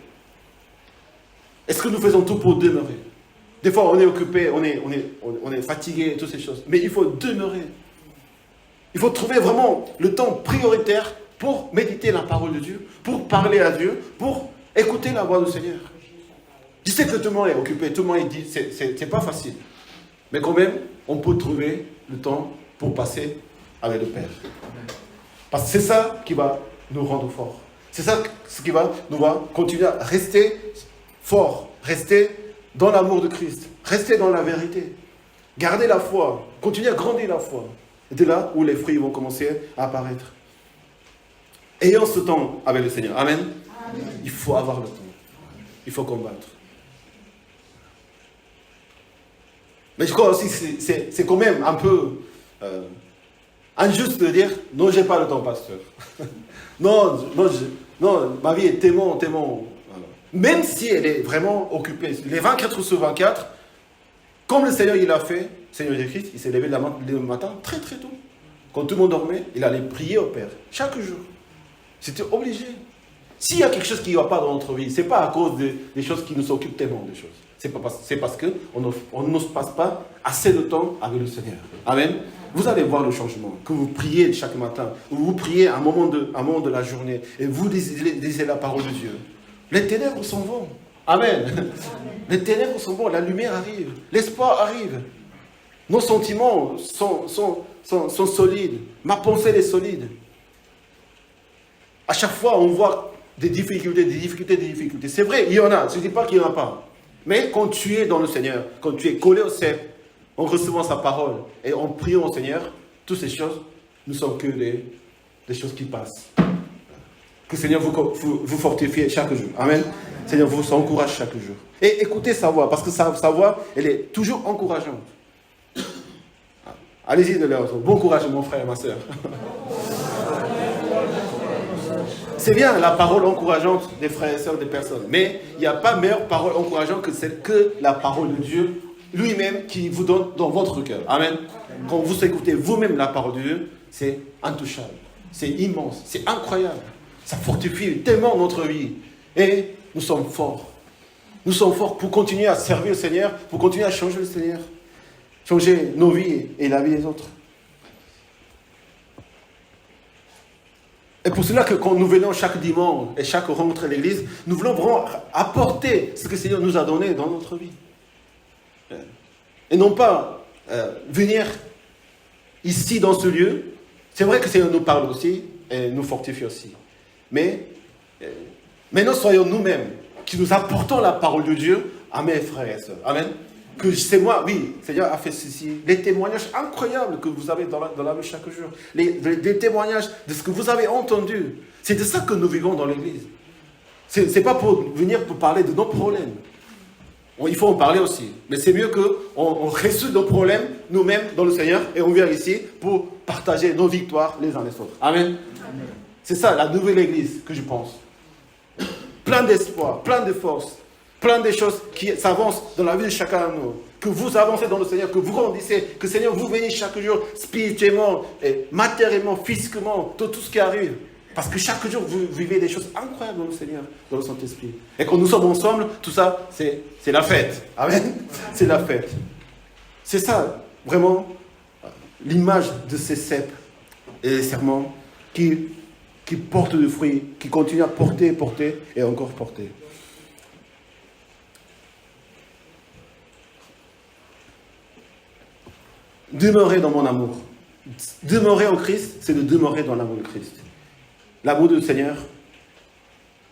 Est-ce que nous faisons tout pour demeurer? Des fois, on est occupé, on est fatigué, toutes ces choses. Mais il faut demeurer. Il faut trouver vraiment le temps prioritaire pour méditer la parole de Dieu, pour parler à Dieu, pour écouter la voix du Seigneur. Je sais que tout le monde est occupé, tout le monde est dit, c'est pas facile. Mais quand même, on peut trouver le temps pour passer avec le Père. Parce que c'est ça qui va nous rendre forts. C'est ça ce qui va nous continuer à rester forts, rester dans l'amour de Christ, rester dans la vérité. Garder la foi, continuer à grandir la foi. Et de là où les fruits vont commencer à apparaître. Ayant ce temps avec le Seigneur. Amen. Amen. Il faut avoir le temps. Il faut combattre. Mais je crois aussi que c'est quand même un peu injuste de dire « Non, je n'ai pas le temps, pasteur. » non, ma vie est tellement... Voilà. Même si elle est vraiment occupée, les 24 sur 24, comme le Seigneur il a fait, le Seigneur Jésus-Christ, il s'est levé le matin très très tôt. Quand tout le monde dormait, il allait prier au Père, chaque jour. C'était obligé. S'il y a quelque chose qui ne va pas dans notre vie, ce n'est pas à cause des choses qui nous occupent tellement des choses. C'est parce qu'on ne se passe pas assez de temps avec le Seigneur. Amen. Vous allez voir le changement. Que vous priez chaque matin, vous priez à un moment de la journée, et vous lisez la parole de Dieu. Les ténèbres s'en vont. Amen. Les ténèbres s'en vont, la lumière arrive, l'espoir arrive. Nos sentiments sont solides. Ma pensée est solide. À chaque fois, on voit des difficultés. C'est vrai, il y en a. Je ne dis pas qu'il n'y en a pas. Mais quand tu es dans le Seigneur, quand tu es collé au cep, en recevant sa parole et en priant au Seigneur, toutes ces choses ne sont que des choses qui passent. Que le Seigneur vous fortifie chaque jour. Amen. Le Seigneur vous encourage chaque jour. Et écoutez sa voix, parce que sa voix, elle est toujours encourageante. Allez-y de leur bon courage, mon frère et ma soeur. C'est bien la parole encourageante des frères et sœurs des personnes. Mais il n'y a pas meilleure parole encourageante que la parole de Dieu lui-même qui vous donne dans votre cœur. Amen. Quand vous écoutez vous-même la parole de Dieu, c'est intouchable. C'est immense. C'est incroyable. Ça fortifie tellement notre vie. Et nous sommes forts. Nous sommes forts pour continuer à servir le Seigneur, pour continuer à changer le Seigneur. Changer nos vies et la vie des autres. Et pour cela que quand nous venons chaque dimanche et chaque rencontre à l'église, nous voulons vraiment apporter ce que le Seigneur nous a donné dans notre vie. Et non pas venir ici dans ce lieu. C'est vrai que le Seigneur nous parle aussi et nous fortifie aussi. Mais maintenant soyons nous-mêmes qui nous apportons la parole de Dieu à mes frères et sœurs. Amen. Que c'est moi, oui, le Seigneur a fait ceci. Les témoignages incroyables que vous avez dans la vie chaque jour. Les témoignages de ce que vous avez entendu. C'est de ça que nous vivons dans l'église. C'est pas pour venir pour parler de nos problèmes. Il faut en parler aussi. Mais c'est mieux qu'on résout nos problèmes nous-mêmes dans le Seigneur et on vient ici pour partager nos victoires les uns les autres. Amen. Amen. C'est ça, la nouvelle église que je pense. Plein d'espoir, plein de force. Plein de choses qui s'avancent dans la vie de chacun de nous. Que vous avancez dans le Seigneur, que vous grandissez, que le Seigneur vous venez chaque jour spirituellement, et matériellement, physiquement, tout ce qui arrive. Parce que chaque jour, vous vivez des choses incroyables dans le Seigneur, dans le Saint-Esprit. Et quand nous sommes ensemble, tout ça, c'est la fête. Amen. C'est la fête. C'est ça, vraiment, l'image de ces cèpes et les serments qui portent des fruits, qui continuent à porter et encore porter. demeurer dans mon amour. Demeurer en Christ, c'est de demeurer dans l'amour de Christ. L'amour du Seigneur,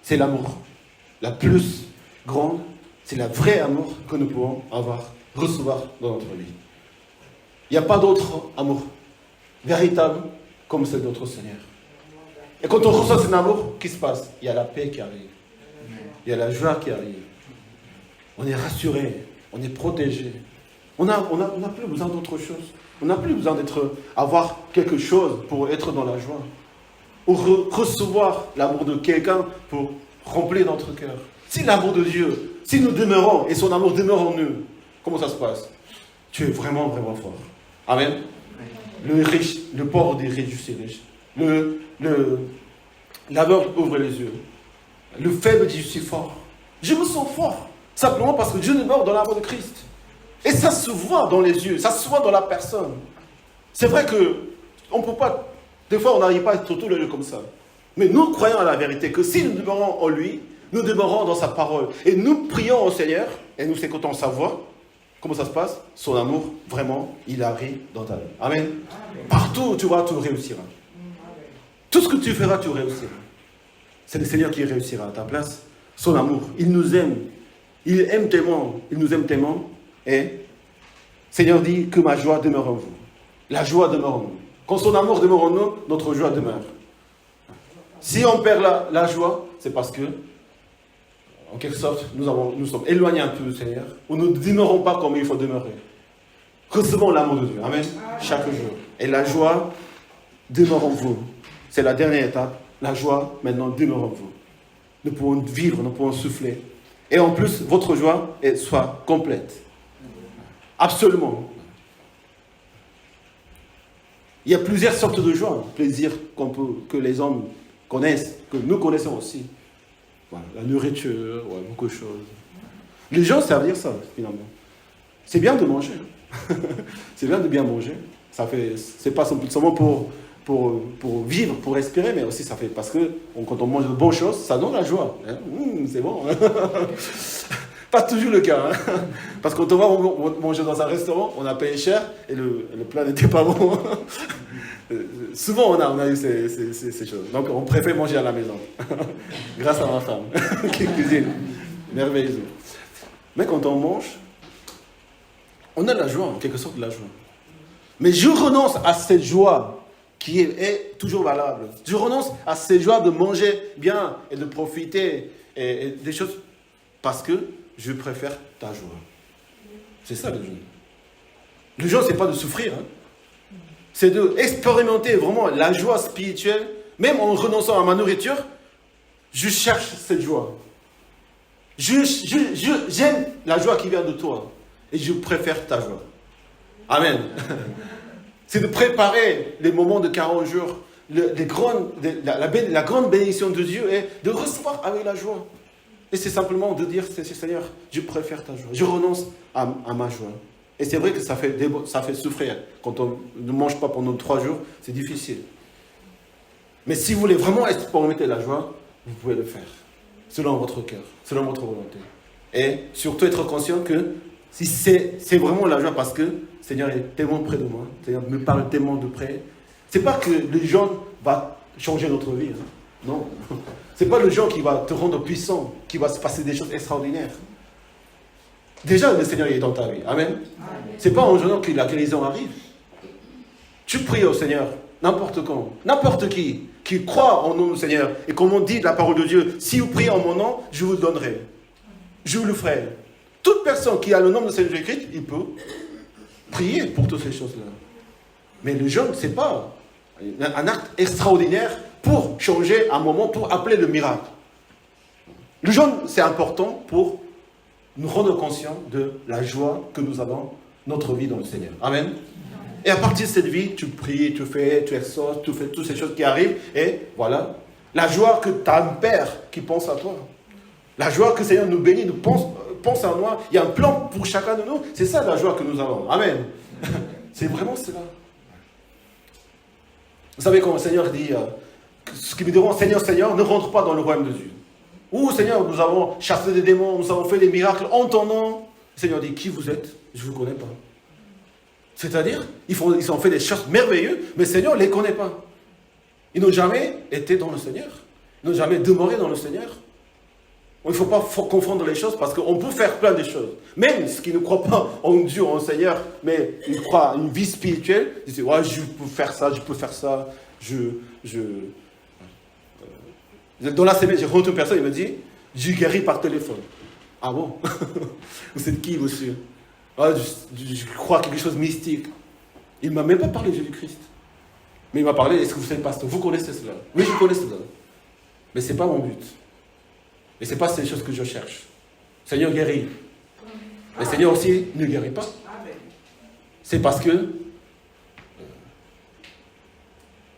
c'est l'amour la plus grande, c'est le vrai amour que nous pouvons recevoir dans notre vie. Il n'y a pas d'autre amour véritable comme c'est notre Seigneur. Et quand on reçoit cet amour, qu'est-ce qui se passe? Il y a la paix qui arrive. Il y a la joie qui arrive. On est rassuré, on est protégé. On n'a plus besoin d'autre chose. On n'a plus besoin avoir quelque chose pour être dans la joie. Ou recevoir l'amour de quelqu'un pour remplir notre cœur. Si l'amour de Dieu, si nous demeurons et son amour demeure en nous, comment ça se passe? Tu es vraiment, vraiment fort. Amen. Le riche, le pauvre dit riche, je suis riche. L'aveugle ouvre les yeux. Le faible dit je suis fort. Je me sens fort. Simplement parce que Dieu demeure dans l'amour de Christ. Et ça se voit dans les yeux, ça se voit dans la personne. C'est vrai que on peut pas, des fois on n'arrive pas à être tout le jeu comme ça. Mais nous croyons à la vérité que si nous demeurons en lui, nous demeurons dans sa parole. Et nous prions au Seigneur, et nous écoutons sa voix. Comment ça se passe? Son amour, vraiment, il arrive dans ta vie. Amen. Partout où tu vas, tu réussiras. Tout ce que tu feras, tu réussiras. C'est le Seigneur qui réussira à ta place. Son amour, il nous aime. Il aime tellement, il nous aime tellement. Et le Seigneur dit que ma joie demeure en vous. La joie demeure en nous. Quand son amour demeure en nous, notre joie demeure. Si on perd la joie, c'est parce que, en quelque sorte, nous sommes éloignés un peu du Seigneur, ou nous ne demeurons pas comme il faut demeurer. Recevons l'amour de Dieu. Amen. Chaque jour. Et la joie demeure en vous. C'est la dernière étape. La joie, maintenant, demeure en vous. Nous pouvons vivre, nous pouvons souffler. Et en plus, votre joie soit complète. Absolument. Il y a plusieurs sortes de joie, plaisir que les hommes connaissent, que nous connaissons aussi. Voilà, la nourriture, ouais, beaucoup de choses. Les gens savent dire ça, finalement. C'est bien de manger. C'est bien de bien manger. C'est pas seulement pour vivre, pour respirer, mais aussi ça fait parce que quand on mange de bonnes choses, ça donne la joie. Hein? C'est bon. Pas toujours le cas. Hein? Parce que quand on va manger dans un restaurant, on a payé cher et le plat n'était pas bon. Souvent, on a eu ces choses. Donc, on préfère manger à la maison. Grâce à ma femme qui cuisine. Merveilleux. Mais quand on mange, on a de la joie, en quelque sorte de la joie. Mais je renonce à cette joie qui est toujours valable. Je renonce à cette joie de manger bien et de profiter et des choses parce que je préfère ta joie. C'est ça le jeûne. Le jeûne, ce n'est pas de souffrir. Hein. C'est d'expérimenter vraiment la joie spirituelle. Même en renonçant à ma nourriture, je cherche cette joie. J'aime la joie qui vient de toi. Et je préfère ta joie. Amen. C'est de préparer les moments de 40 jours. La grande bénédiction de Dieu est de recevoir avec la joie. Et c'est simplement de dire, Seigneur, je préfère ta joie. Je renonce à ma joie. Et c'est vrai que ça fait souffrir. Quand on ne mange pas pendant 3 jours, c'est difficile. Mais si vous voulez vraiment expérimenter la joie, vous pouvez le faire. Selon votre cœur, selon votre volonté. Et surtout être conscient que si c'est vraiment la joie parce que le Seigneur est tellement près de moi, le Seigneur me parle tellement de près. C'est pas que le jeûne va changer notre vie. Hein. Non. C'est pas le jeûne qui va te rendre puissant, qui va se passer des choses extraordinaires. Déjà, le Seigneur est dans ta vie. Amen. C'est pas en jeûnant que la guérison arrive. Tu pries au Seigneur, n'importe quand, n'importe qui croit en nom du Seigneur, et comme on dit de la parole de Dieu, si vous priez en mon nom, je vous le donnerai. Je vous le ferai. Toute personne qui a le nom de Seigneur Jésus-Christ, il peut prier pour toutes ces choses-là. Mais le jeûne, c'est pas un acte extraordinaire pour changer un moment, pour appeler le miracle. Le jeûne, c'est important pour nous rendre conscients de la joie que nous avons, notre vie dans le Seigneur. Amen. Et à partir de cette vie, tu pries, tu exauces, tu fais toutes ces choses qui arrivent, et voilà, la joie que tu as un Père qui pense à toi. La joie que le Seigneur nous bénit, nous pense à moi. Il y a un plan pour chacun de nous. C'est ça la joie que nous avons. Amen. C'est vraiment cela. Vous savez quand le Seigneur dit, ce qui me diront, Seigneur, Seigneur, ne rentre pas dans le royaume de Dieu. Ou Seigneur, nous avons chassé des démons, nous avons fait des miracles en ton nom. Le Seigneur dit, qui vous êtes? Je ne vous connais pas. C'est-à-dire, ils ont fait des choses merveilleuses, mais le Seigneur ne les connaît pas. Ils n'ont jamais été dans le Seigneur. Ils n'ont jamais demeuré dans le Seigneur. Il ne faut pas confondre les choses parce qu'on peut faire plein de choses. Même ceux qui ne croient pas en Dieu, en Seigneur, mais ils croient en une vie spirituelle, ils disent, ouais, je peux faire ça, je peux faire ça. Dans la semaine, j'ai rencontré une personne, il me dit, je guéris par téléphone. Ah bon? Vous êtes qui, monsieur? Ah, je crois quelque chose de mystique. Il ne m'a même pas parlé de Jésus-Christ. Mais il m'a parlé, est-ce que vous êtes pasteur? Vous connaissez cela? Oui, je connais cela. Mais ce n'est pas mon but. Et ce n'est pas ces choses que je cherche. Le Seigneur guérit. Le Seigneur aussi ne guérit pas. C'est parce que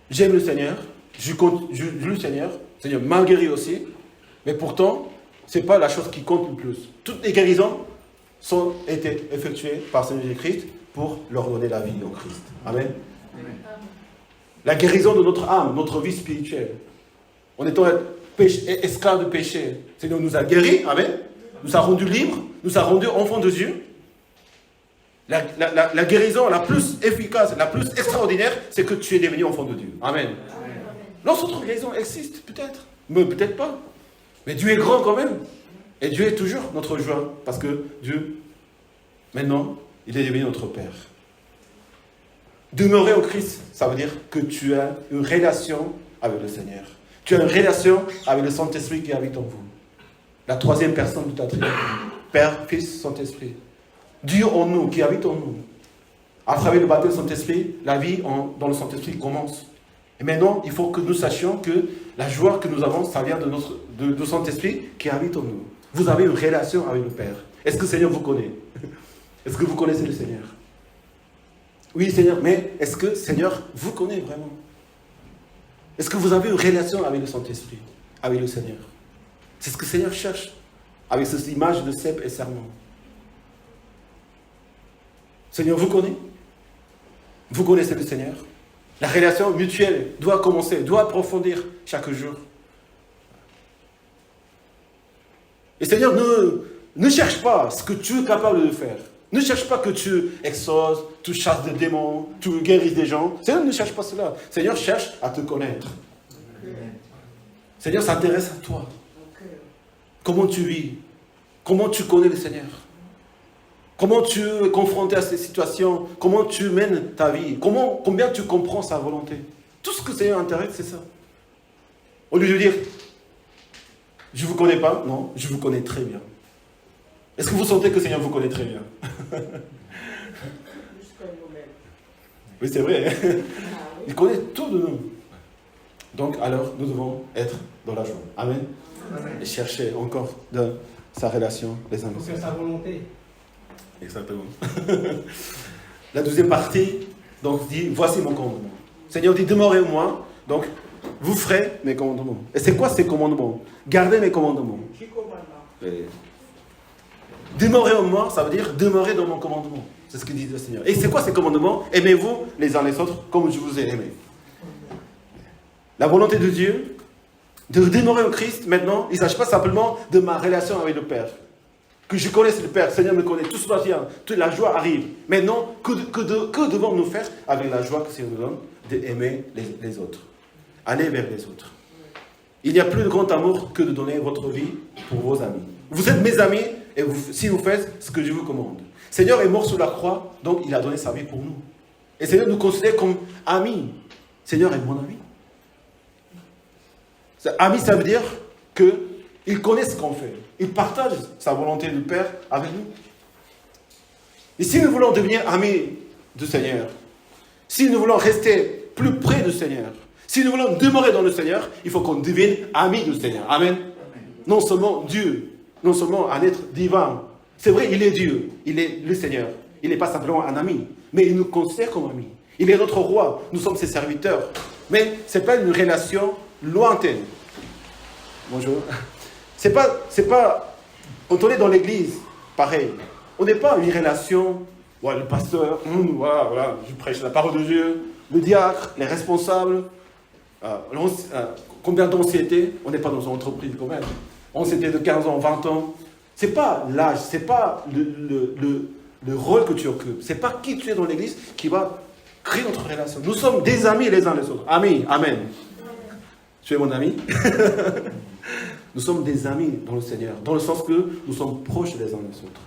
j'aime le Seigneur, je loue le Seigneur, le Seigneur m'a guéri aussi, mais pourtant, ce n'est pas la chose qui compte le plus. Toutes les guérisons ont été effectuées par le Seigneur Jésus-Christ pour leur donner la vie en Christ. Amen. La guérison de notre âme, notre vie spirituelle. En étant esclaves de péché, le Seigneur nous a guéris, amen. Nous a rendus libres, nous a rendus enfants de Dieu. La guérison la plus efficace, la plus extraordinaire, c'est que tu es devenu enfant de Dieu. Amen. L'autre guérison existe, peut-être, mais peut-être pas. Mais Dieu est grand quand même. Et Dieu est toujours notre joie, parce que Dieu, maintenant, il est devenu notre Père. Demeurer au Christ, ça veut dire que tu as une relation avec le Seigneur. Tu as une relation avec le Saint-Esprit qui habite en vous. La troisième personne de ta Trinité. Père, Fils, Saint-Esprit. Dieu en nous, qui habite en nous. À travers le baptême du Saint-Esprit, la vie dans le Saint-Esprit commence. Et maintenant, il faut que nous sachions que la joie que nous avons, ça vient de Saint-Esprit qui habite en nous. Vous avez une relation avec le Père. Est-ce que le Seigneur vous connaît? Est-ce que vous connaissez le Seigneur? Oui, Seigneur, mais est-ce que le Seigneur vous connaît vraiment? Est-ce que vous avez une relation avec le Saint-Esprit, avec le Seigneur? C'est ce que le Seigneur cherche, avec cette image de cep et serment. Le Seigneur vous connaît? Vous connaissez le Seigneur? La relation mutuelle doit commencer, doit approfondir chaque jour. Et le Seigneur ne cherche pas ce que tu es capable de faire. Ne cherche pas que tu exauces, tu chasses des démons, tu guéris des gens. Le Seigneur ne cherche pas cela. Le Seigneur cherche à te connaître. Le Seigneur s'intéresse à toi. Comment tu vis? Comment tu connais le Seigneur? Comment tu es confronté à ces situations? Comment tu mènes ta vie? Combien tu comprends sa volonté? Tout ce que le Seigneur intéresse, c'est ça. Au lieu de dire, je ne vous connais pas, non, je vous connais très bien. Est-ce que vous sentez que le Seigneur vous connaît très bien? Oui, c'est vrai. Il connaît tout de nous. Donc, alors, nous devons être dans la joie. Amen. Et chercher encore dans sa relation les uns les autres. Pour faire sa volonté. Exactement. La deuxième partie, donc, dit, voici mon commandement. Le Seigneur dit, demeurez en moi, donc, vous ferez mes commandements. Et c'est quoi ces commandements? Gardez mes commandements. Demeurer en moi, ça veut dire demeurer dans mon commandement. C'est ce que dit le Seigneur. Et c'est quoi ces commandements? Aimez-vous les uns les autres comme je vous ai aimé. La volonté de Dieu, de demeurer en Christ, maintenant, il ne s'agit pas simplement de ma relation avec le Père. Que je connaisse le Père, le Seigneur me connaît, tout cela vient, toute la joie arrive. Maintenant, que devons-nous faire avec la joie que le Seigneur nous donne d'aimer les autres? Aller vers les autres. Il n'y a plus de grand amour que de donner votre vie pour vos amis. Vous êtes mes amis, et si vous faites ce que je vous commande. Le Seigneur est mort sur la croix, donc il a donné sa vie pour nous. Et le Seigneur nous considère comme amis. Le Seigneur est mon ami. Ami, ça veut dire qu'il connaît ce qu'on fait. Il partage sa volonté du Père avec nous. Et si nous voulons devenir amis du Seigneur, si nous voulons rester plus près du Seigneur, si nous voulons demeurer dans le Seigneur, il faut qu'on devienne amis du Seigneur. Amen. Non seulement Dieu, non seulement un être divin. C'est vrai, il est Dieu, il est le Seigneur. Il n'est pas simplement un ami, mais il nous considère comme amis. Il est notre roi, nous sommes ses serviteurs. Mais ce n'est pas une relation lointaine. Bonjour. C'est pas, quand on est dans l'église, pareil. On n'est pas une relation, le pasteur, voilà, je prêche la parole de Dieu, le diacre, les responsables, combien d'ancienneté, on n'est pas dans une entreprise quand même. Ancienneté de 15 ans, 20 ans. C'est pas l'âge, c'est pas le rôle que tu occupes. Ce n'est pas qui tu es dans l'église qui va créer notre relation. Nous sommes des amis les uns les autres. Amis, amen. Tu es mon ami? Nous sommes des amis dans le Seigneur, dans le sens que nous sommes proches les uns des autres.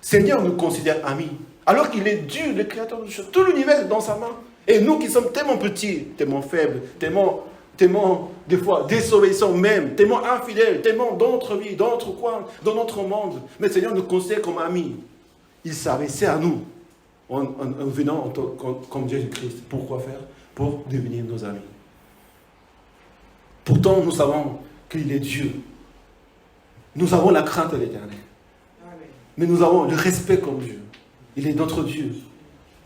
Seigneur nous considère amis, alors qu'il est Dieu, le créateur de choses. Tout l'univers est dans sa main. Et nous qui sommes tellement petits, tellement faibles, tellement des fois désobéissants même, tellement infidèles, tellement dans notre vie, dans notre coin, dans notre monde. Mais le Seigneur nous considère comme amis. Il s'adressait à nous en venant comme Jésus-Christ. Pourquoi faire? Pour devenir nos amis. Pourtant, nous savons qu'il est Dieu. Nous avons la crainte de l'Éternel. Mais nous avons le respect comme Dieu. Il est notre Dieu.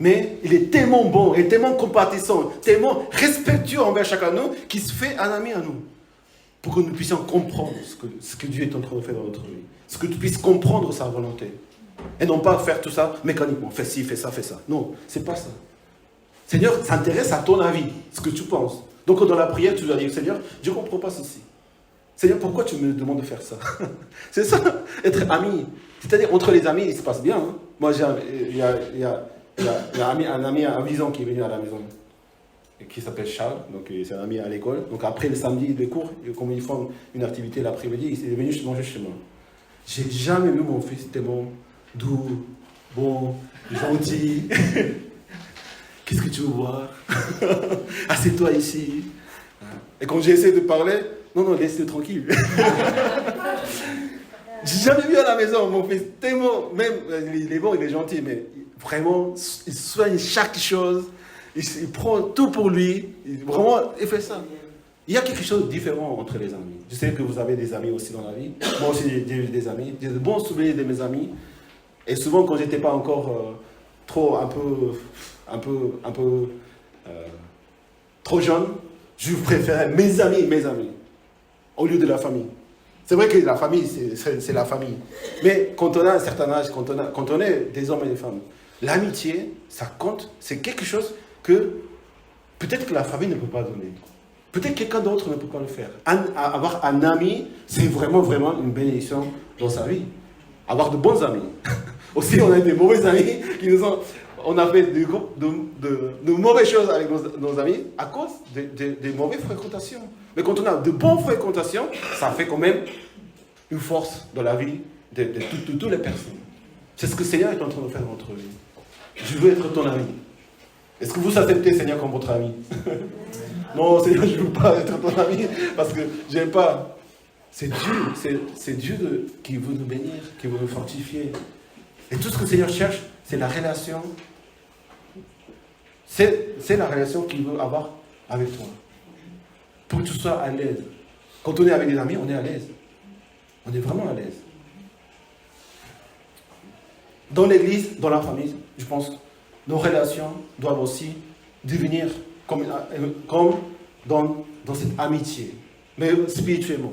Mais il est tellement bon et tellement compatissant, tellement respectueux envers chacun de nous, qu'il se fait un ami à nous. Pour que nous puissions comprendre ce que Dieu est en train de faire dans notre vie. Ce que tu puisses comprendre sa volonté. Et non pas faire tout ça mécaniquement. Fais ci, fais ça, fais ça. Non, c'est pas ça. Seigneur s'intéresse à ton avis, ce que tu penses. Donc dans la prière, tu dois dire, Seigneur, je ne comprends pas ceci. Seigneur, pourquoi tu me demandes de faire ça? C'est ça, être ami. C'est-à-dire, entre les amis, il se passe bien. Hein? Moi, il y a un ami à Vison qui est venu à la maison, qui s'appelle Charles, donc c'est un ami à l'école. Donc après le samedi de cours, comme ils font une activité l'après-midi, il est venu manger chez moi. J'ai jamais vu mon fils tellement doux, bon, gentil. Qu'est-ce que tu veux voir? Assieds-toi ici. Et quand j'ai essayé de parler, non, laisse-le tranquille. J'ai jamais vu à la maison mon fils tellement, même, il est bon, il est gentil, mais vraiment, il soigne chaque chose, il prend tout pour lui, vraiment, il fait ça. Il y a quelque chose de différent entre les amis. Je sais que vous avez des amis aussi dans la vie. Moi aussi, j'ai eu des amis. J'ai de bons souvenirs de mes amis. Et souvent, quand j'étais pas encore trop jeune, je préférais mes amis, au lieu de la famille. C'est vrai que la famille, c'est la famille. Mais quand on a un certain âge, quand on est des hommes et des femmes, l'amitié, ça compte, c'est quelque chose que peut-être que la famille ne peut pas donner. Peut-être que quelqu'un d'autre ne peut pas le faire. Avoir un ami, c'est vraiment, vraiment une bénédiction dans sa vie. Avoir de bons amis. Aussi, on a des mauvais amis qui nous ont... On a fait de mauvaises choses avec nos amis à cause des mauvaises fréquentations. Mais quand on a de bonnes fréquentations, ça fait quand même une force dans la vie de toutes les personnes. C'est ce que le Seigneur est en train de faire dans notre vie. Je veux être ton ami. Est-ce que vous acceptez Seigneur comme votre ami? Non, Seigneur, je ne veux pas être ton ami parce que je n'aime pas. C'est Dieu qui veut nous bénir, qui veut nous fortifier. Et tout ce que le Seigneur cherche, c'est la relation. C'est la relation qu'il veut avoir avec toi. Pour que tu sois à l'aise. Quand on est avec des amis, on est à l'aise. On est vraiment à l'aise. Dans l'église, dans la famille, je pense que nos relations doivent aussi devenir comme dans cette amitié, mais spirituellement.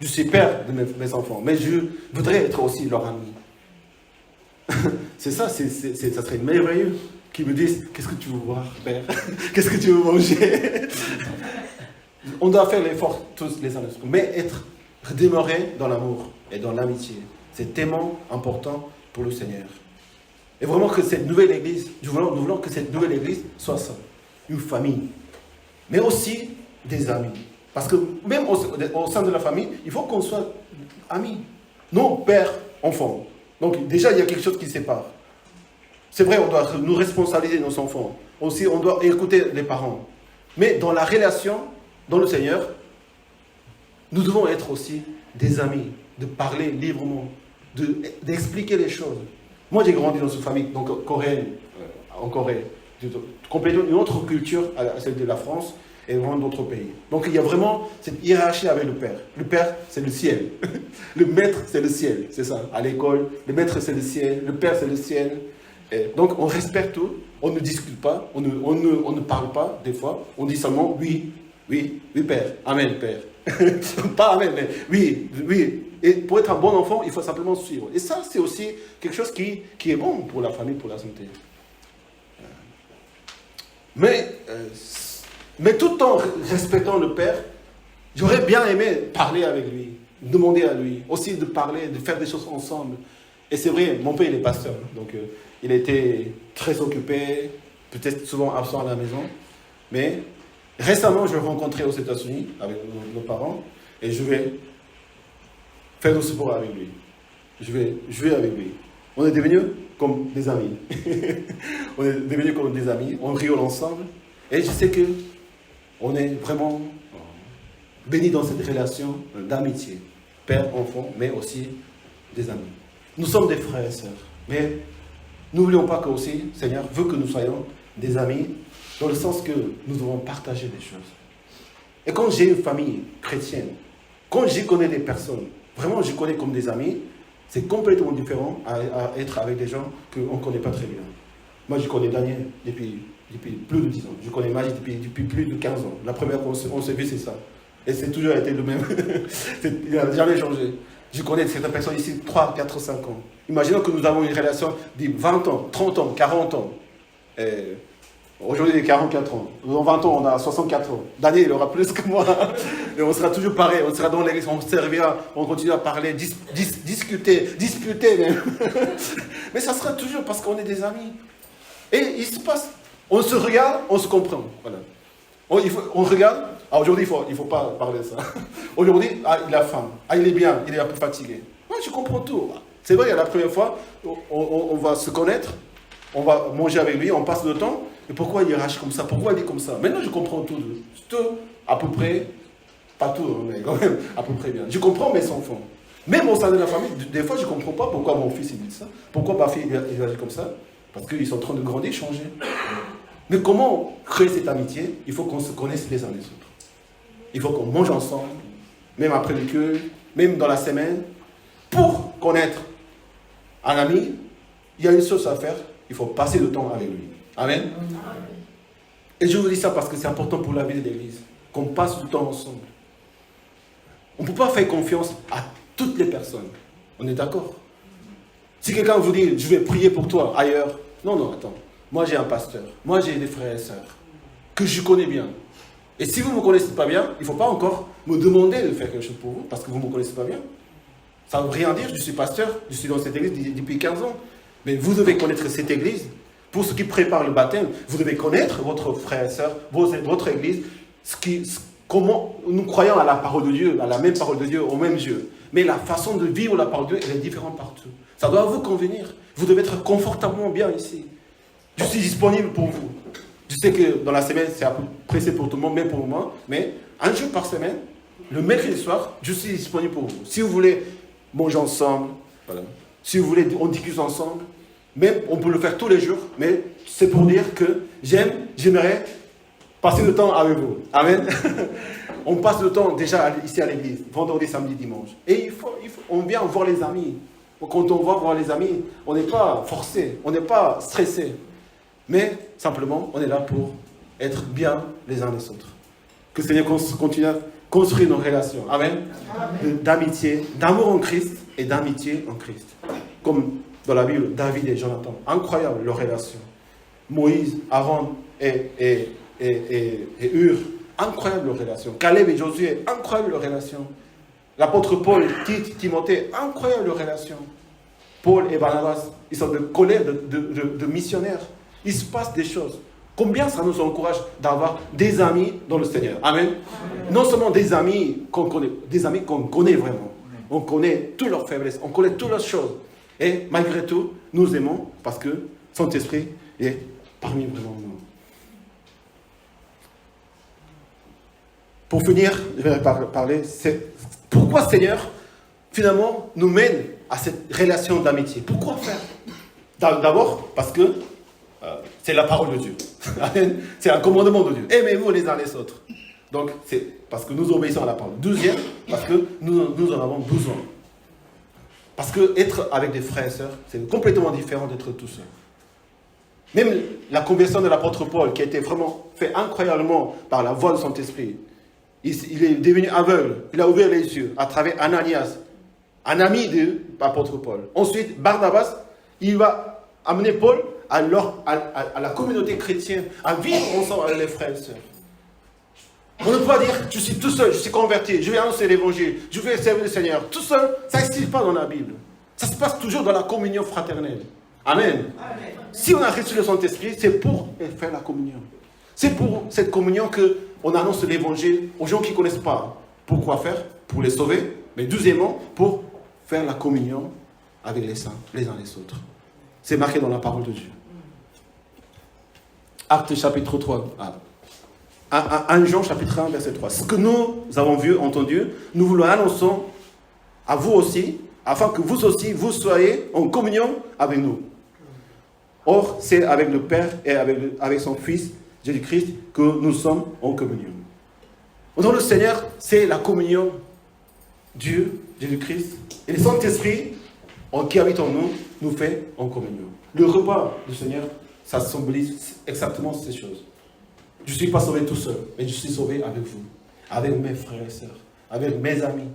Je suis père de mes enfants, mais je voudrais être aussi leur ami. C'est ça, ça serait merveilleux qu'ils me disent, qu'est-ce que tu veux voir, père? Qu'est-ce que tu veux manger? On doit faire l'effort tous les uns les autres, mais demeurer dans l'amour et dans l'amitié. C'est tellement important pour le Seigneur. Et vraiment que cette nouvelle église, nous voulons que cette nouvelle église soit ça, une famille, mais aussi des amis. Parce que même au sein de la famille, il faut qu'on soit amis. Non, père, enfant. Donc déjà, il y a quelque chose qui sépare. C'est vrai, on doit nous responsabiliser nos enfants. Aussi, on doit écouter les parents. Mais dans la relation, dans le Seigneur, nous devons être aussi des amis, de parler librement, d'expliquer les choses. Moi, j'ai grandi dans une famille donc, coréenne, en Corée, complètement une autre culture à celle de la France et vraiment d'autres pays. Donc, il y a vraiment cette hiérarchie avec le Père. Le Père, c'est le ciel. Le Maître, c'est le ciel. C'est ça, à l'école. Le Maître, c'est le ciel. Le Père, c'est le ciel. Et donc, on respecte tout. On ne discute pas. On ne parle pas, des fois. On dit seulement oui, oui, oui, Père. Amen, Père. Pas Amen, mais oui, oui. Et pour être un bon enfant, il faut simplement suivre. Et ça, c'est aussi quelque chose qui est bon pour la famille, pour la santé. Mais tout en respectant le Père, j'aurais bien aimé parler avec lui, demander à lui, aussi de parler, de faire des choses ensemble. Et c'est vrai, mon père il est pasteur, donc il était très occupé, peut-être souvent absent à la maison. Mais récemment, je l'ai rencontré aux États-Unis avec nos parents et je vais faire du sport avec lui. Je vais jouer avec lui. On est devenus comme des amis. On est devenus comme des amis, on rigole ensemble. Et je sais que on est vraiment bénis dans cette relation d'amitié, père-enfant, mais aussi des amis. Nous sommes des frères et sœurs, mais n'oublions pas que aussi, Seigneur veut que nous soyons des amis, dans le sens que nous devons partager des choses. Et quand j'ai une famille chrétienne, quand j'y connais des personnes, vraiment je connais comme des amis, c'est complètement différent à être avec des gens qu'on ne connaît pas très bien. Moi, je connais Daniel depuis plus de 10 ans. Je connais Magie depuis plus de 15 ans. La première fois qu'on s'est vu, c'est ça. Et c'est toujours été le même. Il n'a jamais changé. Je connais certaines personnes ici 3, 4, 5 ans. Imaginons que nous avons une relation de 20 ans, 30 ans, 40 ans. Aujourd'hui, il est 44 ans. Dans 20 ans, on a 64 ans. Daniel, il aura plus que moi. Et on sera toujours pareil. On sera dans l'église, on servira, on continuera à parler, discuter, disputer même. Mais ça sera toujours parce qu'on est des amis. Et il se passe, on se regarde, on se comprend. Voilà. On regarde, aujourd'hui, il ne faut pas parler de ça. Aujourd'hui, il a faim, il est bien, il est un peu fatigué. Moi, je comprends tout. C'est vrai, la première fois, on va se connaître, on va manger avec lui, on passe le temps. Et pourquoi il rage comme ça? Pourquoi il est comme ça? Maintenant, je comprends tout, à peu près, pas tout, mais quand même, à peu près bien. Je comprends mes enfants. Même au sein de la famille, des fois, je ne comprends pas pourquoi mon fils il dit ça, pourquoi ma fille il agit comme ça. Parce qu'ils sont en train de grandir, changer. Mais comment créer cette amitié? Il faut qu'on se connaisse les uns les autres. Il faut qu'on mange ensemble, même après le culte, même dans la semaine. Pour connaître un ami, il y a une chose à faire, il faut passer le temps avec lui. Amen. Et je vous dis ça parce que c'est important pour la vie de l'Église, qu'on passe du temps ensemble. On ne peut pas faire confiance à toutes les personnes. On est d'accord? Si quelqu'un vous dit, je vais prier pour toi ailleurs, non, attends. Moi, j'ai un pasteur. Moi, j'ai des frères et sœurs que je connais bien. Et si vous ne me connaissez pas bien, il ne faut pas encore me demander de faire quelque chose pour vous parce que vous ne me connaissez pas bien. Ça ne veut rien dire, je suis pasteur, je suis dans cette église depuis 15 ans. Mais vous devez connaître cette église. Pour ceux qui préparent le baptême, vous devez connaître votre frère et sœur, votre église, comment nous croyons à la parole de Dieu, à la même parole de Dieu, au même Dieu. Mais la façon de vivre la parole de Dieu, elle est différente partout. Ça doit vous convenir. Vous devez être confortablement bien ici. Je suis disponible pour vous. Je sais que dans la semaine, c'est un peu pressé pour tout le monde, même pour moi. Mais un jour par semaine, le mercredi soir, je suis disponible pour vous. Si vous voulez manger ensemble, voilà. Si vous voulez, on discute ensemble. Même, on peut le faire tous les jours. Mais c'est pour dire que j'aimerais passer le temps avec vous. Amen. On passe le temps déjà ici à l'église, vendredi, samedi, dimanche. Et on vient voir les amis. Quand on va voir les amis, on n'est pas forcé, on n'est pas stressé. Mais simplement, on est là pour être bien les uns les autres. Que le Seigneur continue à construire nos relations. Amen. D'amitié, d'amour en Christ et d'amitié en Christ. Comme dans la Bible, David et Jonathan. Incroyable leur relation. Moïse, Aaron et Hur. Incroyable leur relation. Caleb et Josué. Incroyable leur relation. L'apôtre Paul, Tite, Timothée. Incroyable leur relation. Paul et Barnabas, ils sont de collègues, de missionnaires. Il se passe des choses. Combien ça nous encourage d'avoir des amis dans le Seigneur? Amen. Non seulement des amis qu'on connaît, des amis qu'on connaît vraiment. On connaît toutes leurs faiblesses, on connaît toutes leurs choses. Et malgré tout, nous aimons parce que Saint-Esprit est parmi vraiment nous. Pour finir, je vais parler, c'est pourquoi Seigneur, finalement, nous mène à cette relation d'amitié. Pourquoi faire? D'abord, parce que c'est la parole de Dieu. C'est un commandement de Dieu. Aimez-vous les uns les autres. Donc, c'est parce que nous obéissons à la parole. Deuxième, parce que nous en avons besoin. Parce que être avec des frères et sœurs, c'est complètement différent d'être tout seul. Même la conversion de l'apôtre Paul, qui a été vraiment fait incroyablement par la voix de Saint-Esprit, il est devenu aveugle. Il a ouvert les yeux à travers Ananias, un ami de l'apôtre Paul. Ensuite, Barnabas, il va amener Paul à la communauté chrétienne, à vivre ensemble avec les frères et sœurs. On ne peut pas dire, je suis tout seul, je suis converti, je vais annoncer l'évangile, je vais servir le Seigneur. Tout seul, ça n'existe pas dans la Bible. Ça se passe toujours dans la communion fraternelle. Amen. Si on a reçu le Saint-Esprit, c'est pour faire la communion. C'est pour cette communion qu'on annonce l'évangile aux gens qui ne connaissent pas. Pourquoi faire? Pour les sauver. Mais deuxièmement, pour faire la communion avec les saints, les uns les autres. C'est marqué dans la parole de Dieu. Actes chapitre 3. 1 Jean chapitre 1 verset 3. Ce que nous avons vu, entendu, nous vous l'annonçons à vous aussi, afin que vous aussi, vous soyez en communion avec nous. Or, c'est avec le Père et avec son Fils, Jésus-Christ, que nous sommes en communion. Dans le Seigneur, c'est la communion. Dieu, Jésus-Christ, et le Saint-Esprit qui habite en nous, nous fait en communion. Le repas du Seigneur, ça symbolise exactement ces choses. Je ne suis pas sauvé tout seul, mais je suis sauvé avec vous, avec mes frères et sœurs, avec mes amis.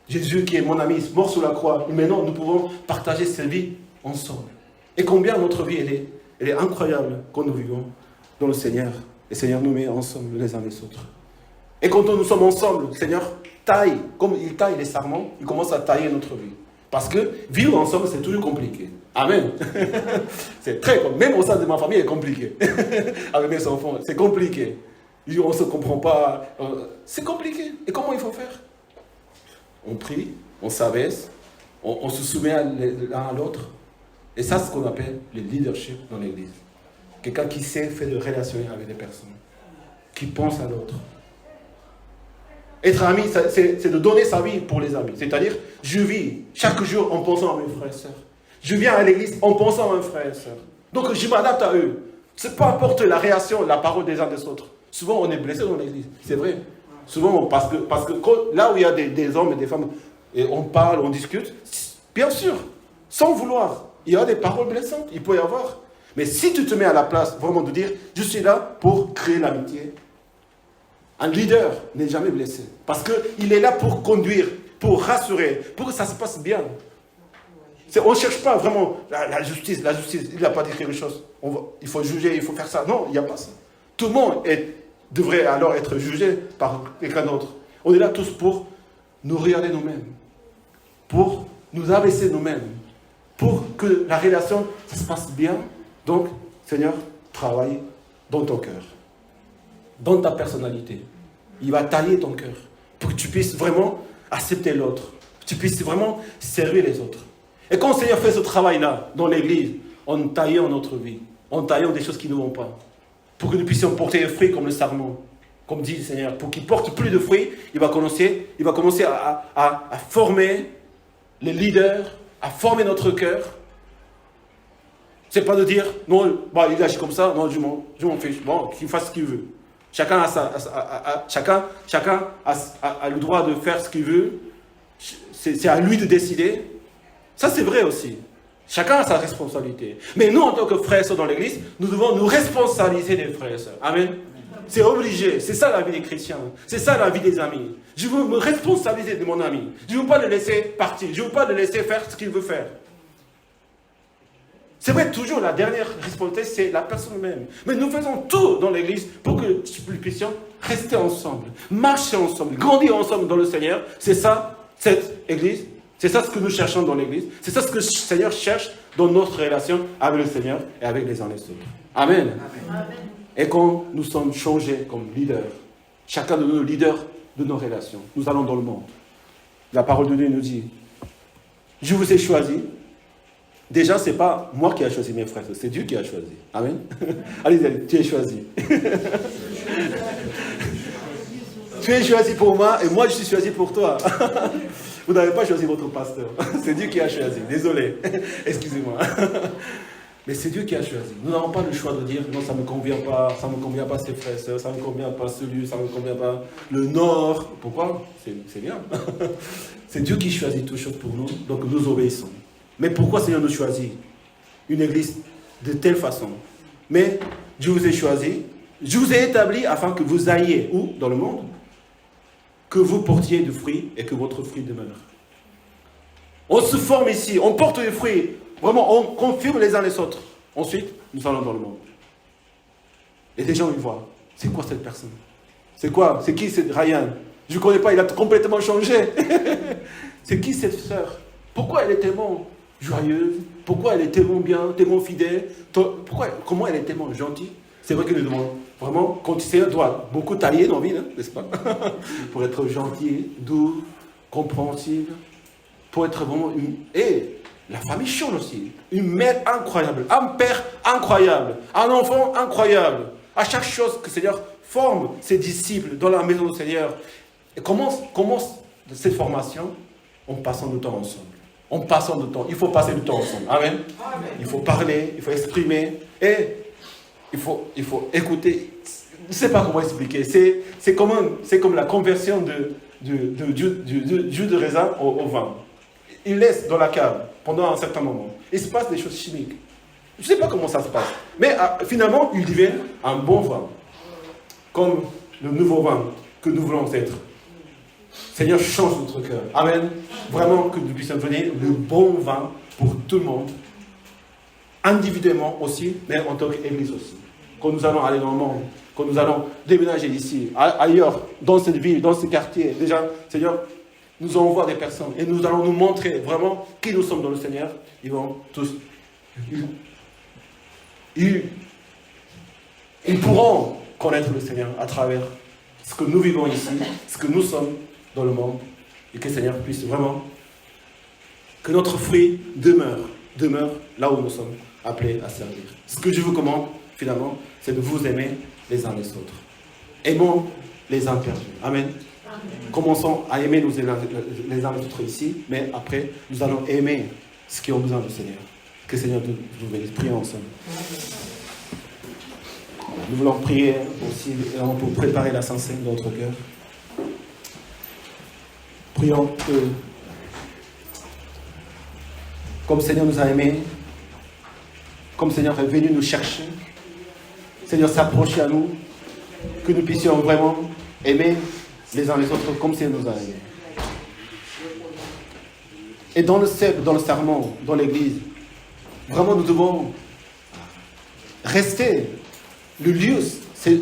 Jésus qui est mon ami, mort sur la croix. Maintenant, nous pouvons partager cette vie ensemble. Et combien notre vie, elle est incroyable quand nous vivons dans le Seigneur. Le Seigneur nous met ensemble les uns les autres. Et quand nous sommes ensemble, le Seigneur taille, comme il taille les sarments, il commence à tailler notre vie. Parce que vivre ensemble, c'est toujours compliqué. Amen. C'est très compliqué. Même au sein de ma famille, c'est compliqué. Avec mes enfants, c'est compliqué. On ne se comprend pas. C'est compliqué. Et comment il faut faire? On prie, on s'abaisse, on se soumet l'un à l'autre. Et ça, c'est ce qu'on appelle le leadership dans l'Église. Quelqu'un qui sait faire de relationner avec des personnes, qui pense à l'autre. Être ami, c'est de donner sa vie pour les amis. C'est-à-dire, je vis chaque jour en pensant à mes frères et sœurs. Je viens à l'église en pensant à mes frères et sœurs. Donc, je m'adapte à eux. Peu importe la réaction, la parole des uns des autres. Souvent, on est blessé dans l'église. C'est vrai. Souvent, parce que là où il y a des hommes et des femmes, et on parle, on discute, bien sûr, sans vouloir, il y a des paroles blessantes. Il peut y avoir. Mais si tu te mets à la place, vraiment de dire, je suis là pour créer l'amitié. Un leader n'est jamais blessé. Parce qu'il est là pour conduire, pour rassurer, pour que ça se passe bien. On ne cherche pas vraiment la justice. La justice, il n'a pas dit quelque chose. Il faut juger, il faut faire ça. Non, il n'y a pas ça. Tout le monde devrait alors être jugé par quelqu'un d'autre. On est là tous pour nous regarder nous-mêmes. Pour nous abaisser nous-mêmes. Pour que la relation, ça se passe bien. Donc, Seigneur, travaille dans ton cœur. Dans ta personnalité. Il va tailler ton cœur pour que tu puisses vraiment accepter l'autre, que tu puisses vraiment servir les autres. Et quand le Seigneur fait ce travail-là dans l'église, en taillant notre vie, en taillant des choses qui ne vont pas, pour que nous puissions porter des fruits comme le sarment, comme dit le Seigneur, pour qu'il porte plus de fruits, il va commencer à former les leaders, à former notre cœur. C'est pas de dire, non, il agit comme ça, non, je m'en fiche, bon, qu'il fasse ce qu'il veut. Chacun a le droit de faire ce qu'il veut. C'est à lui de décider. Ça, c'est vrai aussi. Chacun a sa responsabilité. Mais nous, en tant que frères et sœurs dans l'église, nous devons nous responsabiliser des frères et sœurs. Amen. C'est obligé. C'est ça la vie des chrétiens. C'est ça la vie des amis. Je veux me responsabiliser de mon ami. Je ne veux pas le laisser partir. Je ne veux pas le laisser faire ce qu'il veut faire. C'est vrai, toujours la dernière responsabilité, c'est la personne même. Mais nous faisons tout dans l'église pour que nous puissions rester ensemble, marcher ensemble, grandir ensemble dans le Seigneur. C'est ça, cette église. C'est ça ce que nous cherchons dans l'église. C'est ça ce que le Seigneur cherche dans notre relation avec le Seigneur et avec les uns les autres. Amen. Amen. Et quand nous sommes changés comme leaders, chacun de nous leaders de nos relations, nous allons dans le monde. La parole de Dieu nous dit, je vous ai choisi. Déjà, ce n'est pas moi qui ai choisi mes frères, c'est Dieu qui a choisi. Amen. Allez, tu es choisi. Tu es choisi pour moi et moi je suis choisi pour toi. Vous n'avez pas choisi votre pasteur. C'est Dieu qui a choisi. Désolé. Excusez-moi. Mais c'est Dieu qui a choisi. Nous n'avons pas le choix de dire non, ça ne me convient pas ces frères et sœurs, ça ne me convient pas celui, ça ne me convient pas le Nord. Pourquoi? C'est bien. C'est Dieu qui choisit toutes choses pour nous, donc nous obéissons. Mais pourquoi Seigneur nous choisit une église de telle façon? Mais je vous ai choisi, je vous ai établi afin que vous ayez, où? Dans le monde? Que vous portiez du fruit et que votre fruit demeure. On se forme ici, on porte des fruits, vraiment on confirme les uns les autres. Ensuite, nous allons dans le monde. Et les gens ils voient, c'est quoi cette personne? C'est quoi? C'est qui c'est Ryan? Je ne connais pas, il a complètement changé. C'est qui cette sœur? Pourquoi elle était bon? joyeuse? Pourquoi elle est tellement bien, tellement fidèle? Comment elle est tellement gentille? C'est vrai que nous devons vraiment, quand le Seigneur doit beaucoup tailler dans la vie, hein, n'est-ce pas? Pour être gentil, doux, compréhensible, pour être vraiment une... Et la famille change aussi. Une mère incroyable, un père incroyable, un enfant incroyable. À chaque chose que le Seigneur forme ses disciples dans la maison du Seigneur. Et commence cette formation en passant du temps ensemble. En passant du temps. Il faut passer du temps ensemble. Amen. Il faut parler, il faut exprimer. Et il faut écouter. Je ne sais pas comment expliquer. C'est comme la conversion du jus de raisin au vin. Il laisse dans la cave pendant un certain moment. Il se passe des choses chimiques. Je ne sais pas comment ça se passe. Mais finalement, il devient un bon vin. Comme le nouveau vin que nous voulons être. Seigneur, change notre cœur. Amen. Vraiment que nous puissions devenir le bon vin pour tout le monde. Individuellement aussi, mais en tant qu'Église aussi. Quand nous allons aller dans le monde, quand nous allons déménager ici, ailleurs, dans cette ville, dans ce quartier, déjà, Seigneur, nous allons voir des personnes et nous allons nous montrer vraiment qui nous sommes dans le Seigneur. Ils vont tous... Ils pourront connaître le Seigneur à travers ce que nous vivons ici, ce que nous sommes dans le monde, et que le Seigneur puisse vraiment, que notre fruit demeure là où nous sommes appelés à servir. Ce que je vous commande, finalement, c'est de vous aimer les uns les autres. Aimons les uns perdus. Amen. Commençons à aimer les uns les autres ici, mais après, nous allons aimer ceux qui ont besoin du Seigneur. Que le Seigneur nous bénisse. Prions ensemble. Nous voulons prier aussi pour préparer la Sainte Seine dans notre cœur. Prions que, comme le Seigneur nous a aimés, comme le Seigneur est venu nous chercher, le Seigneur s'approche à nous, que nous puissions vraiment aimer les uns les autres comme le Seigneur nous a aimés. Et dans le sermon, dans l'église, vraiment nous devons rester. Le lieu,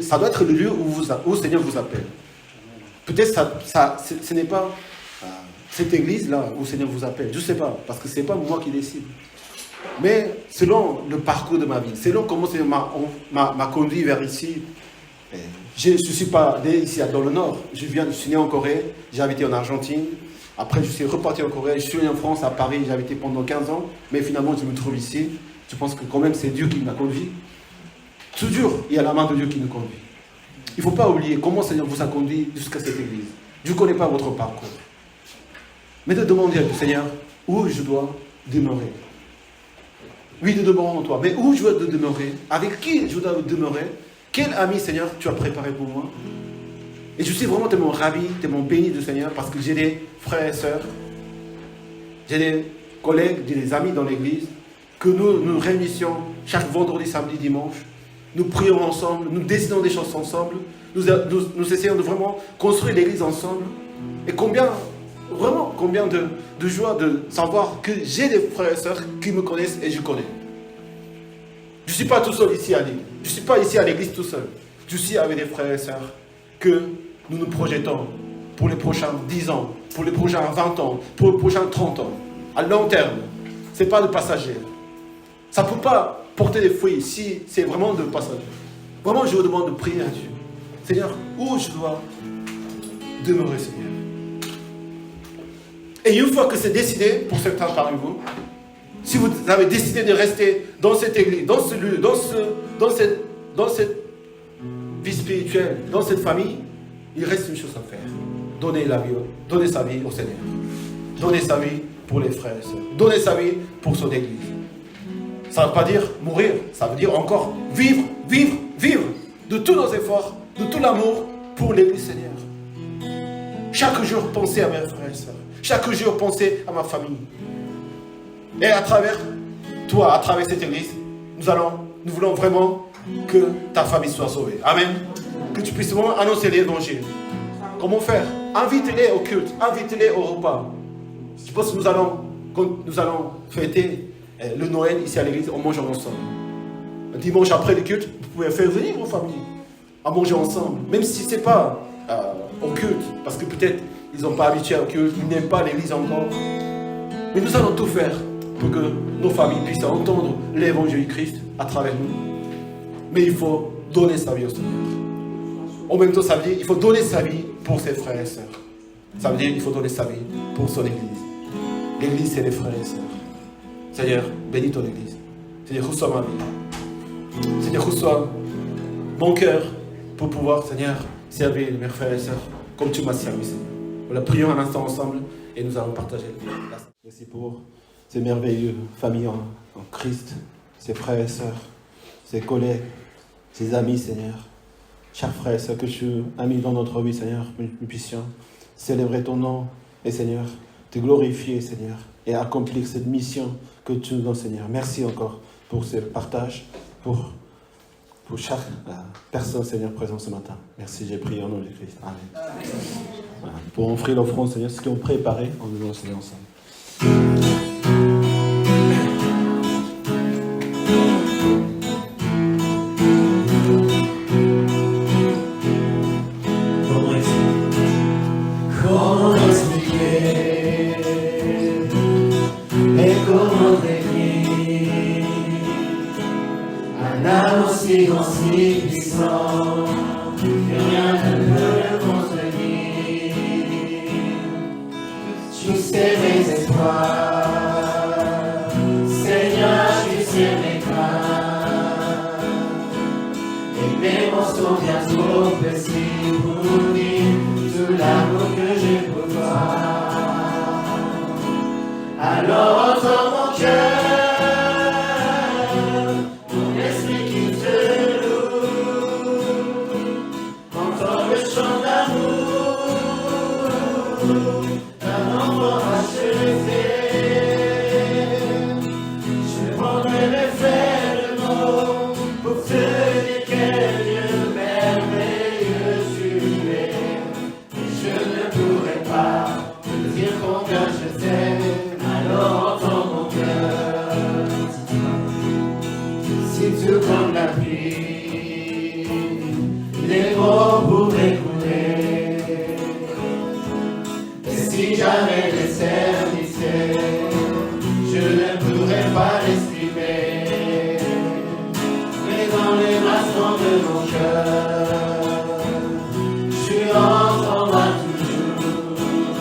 ça doit être le lieu où le Seigneur vous appelle. Peut-être ce n'est pas cette église-là où le Seigneur vous appelle. Je ne sais pas, parce que ce n'est pas moi qui décide. Mais selon le parcours de ma vie, selon comment le Seigneur m'a conduit vers ici, je ne suis pas né ici dans le Nord. Je suis né en Corée, j'ai habité en Argentine. Après, je suis reparti en Corée, je suis né en France, à Paris, j'ai habité pendant 15 ans. Mais finalement, je me trouve ici. Je pense que quand même, c'est Dieu qui m'a conduit. Toujours, il y a la main de Dieu qui nous conduit. Il ne faut pas oublier comment le Seigneur vous a conduit jusqu'à cette église. Je ne connais pas votre parcours. Mais de demander au Seigneur où je dois demeurer. Oui, de demeurer en toi. Mais où je dois demeurer? Avec qui je dois demeurer? Quel ami, Seigneur, tu as préparé pour moi? Et je suis vraiment tellement ravi, tellement béni du Seigneur parce que j'ai des frères et sœurs, j'ai des collègues, j'ai des amis dans l'église que nous réunissions chaque vendredi, samedi, dimanche. Nous prions ensemble, nous décidons des choses ensemble, nous essayons de vraiment construire l'église ensemble. Et combien de joie de savoir que j'ai des frères et sœurs qui me connaissent et je connais. Je ne suis pas tout seul ici à l'église. Je ne suis pas ici à l'église tout seul. Je suis avec des frères et sœurs que nous nous projetons pour les prochains 10 ans, pour les prochains 20 ans, pour les prochains 30 ans. À long terme, ce n'est pas de passager. Ça ne peut pas porter des fruits si c'est vraiment de passage. Vraiment, je vous demande de prier à Dieu. Seigneur, où je dois demeurer, Seigneur? Et une fois que c'est décidé, pour certains parmi vous, si vous avez décidé de rester dans cette église, dans ce lieu, dans cette vie spirituelle, dans cette famille, il reste une chose à faire. Donner sa vie au Seigneur. Donner sa vie pour les frères et sœurs. Donner sa vie pour son église. Ça ne veut pas dire mourir, ça veut dire encore vivre de tous nos efforts, de tout l'amour pour l'église, Seigneur. Chaque jour, pensez à mes frères et sœurs. Chaque jour, pensez à ma famille. Et à travers toi, à travers cette église, nous voulons vraiment que ta famille soit sauvée. Amen. Que tu puisses vraiment annoncer l'évangile. Comment faire? Invite-les au culte, invite-les au repas. Je pense que quand nous allons fêter le Noël ici à l'église, on mange ensemble. Un dimanche après le culte, vous pouvez faire venir vos familles à manger ensemble. Même si ce n'est pas au culte, parce que peut-être ils n'ont pas habitué au culte, ils n'aiment pas l'église encore. Mais nous allons tout faire pour que nos familles puissent entendre l'évangile de Christ à travers nous. Mais il faut donner sa vie au Seigneur. En même temps, ça veut dire qu'il faut donner sa vie pour ses frères et sœurs. Ça veut dire qu'il faut donner sa vie pour son Église. L'Église, c'est les frères et sœurs. Seigneur, bénis ton Église. Seigneur, reçois ma vie. Seigneur, reçois mon cœur pour pouvoir, Seigneur, servir mes frères et sœurs comme tu m'as servi, Seigneur. Voilà, prions un instant ensemble et nous allons partager. Merci pour ces merveilleuses familles en Christ, ces frères et sœurs, ces collègues, ces amis, Seigneur. Chers frères et sœurs que tu as mis dans notre vie, Seigneur, que nous puissions célébrer ton nom et, Seigneur, te glorifier, Seigneur, et accomplir cette mission que tu nous donnes, Seigneur. Merci encore pour ce partage, pour chaque personne, Seigneur, présente ce matin. Merci, j'ai prié au nom de Christ. Amen. Voilà. Pour offrir l'offrande, Seigneur, ce qu'ils ont préparé, on nous le Seigneur ensemble. Comment expliquer et comment décrire un amour si grand, si puissant que rien ne peut le contenir. Tu sais mes espoirs, Seigneur, tu sais mes craintes, et mes mots sont bien trop petits pour dire tout l'amour que j'ai pour toi. Alors entends mon cœur, mon esprit qui te loue, entends le chant d'amour d'un enfant achevé. Je prendrai mes faibles mots pour te dire quel Dieu merveilleux tu es. Je ne pourrais pas te dire combien je t'aime, alors entends mon cœur. Si tout comme la pluie, les mots pourraient couler, et si jamais les services, je ne pourrais pas l'exprimer, mais dans les massements de mon cœur, tu entendras toujours.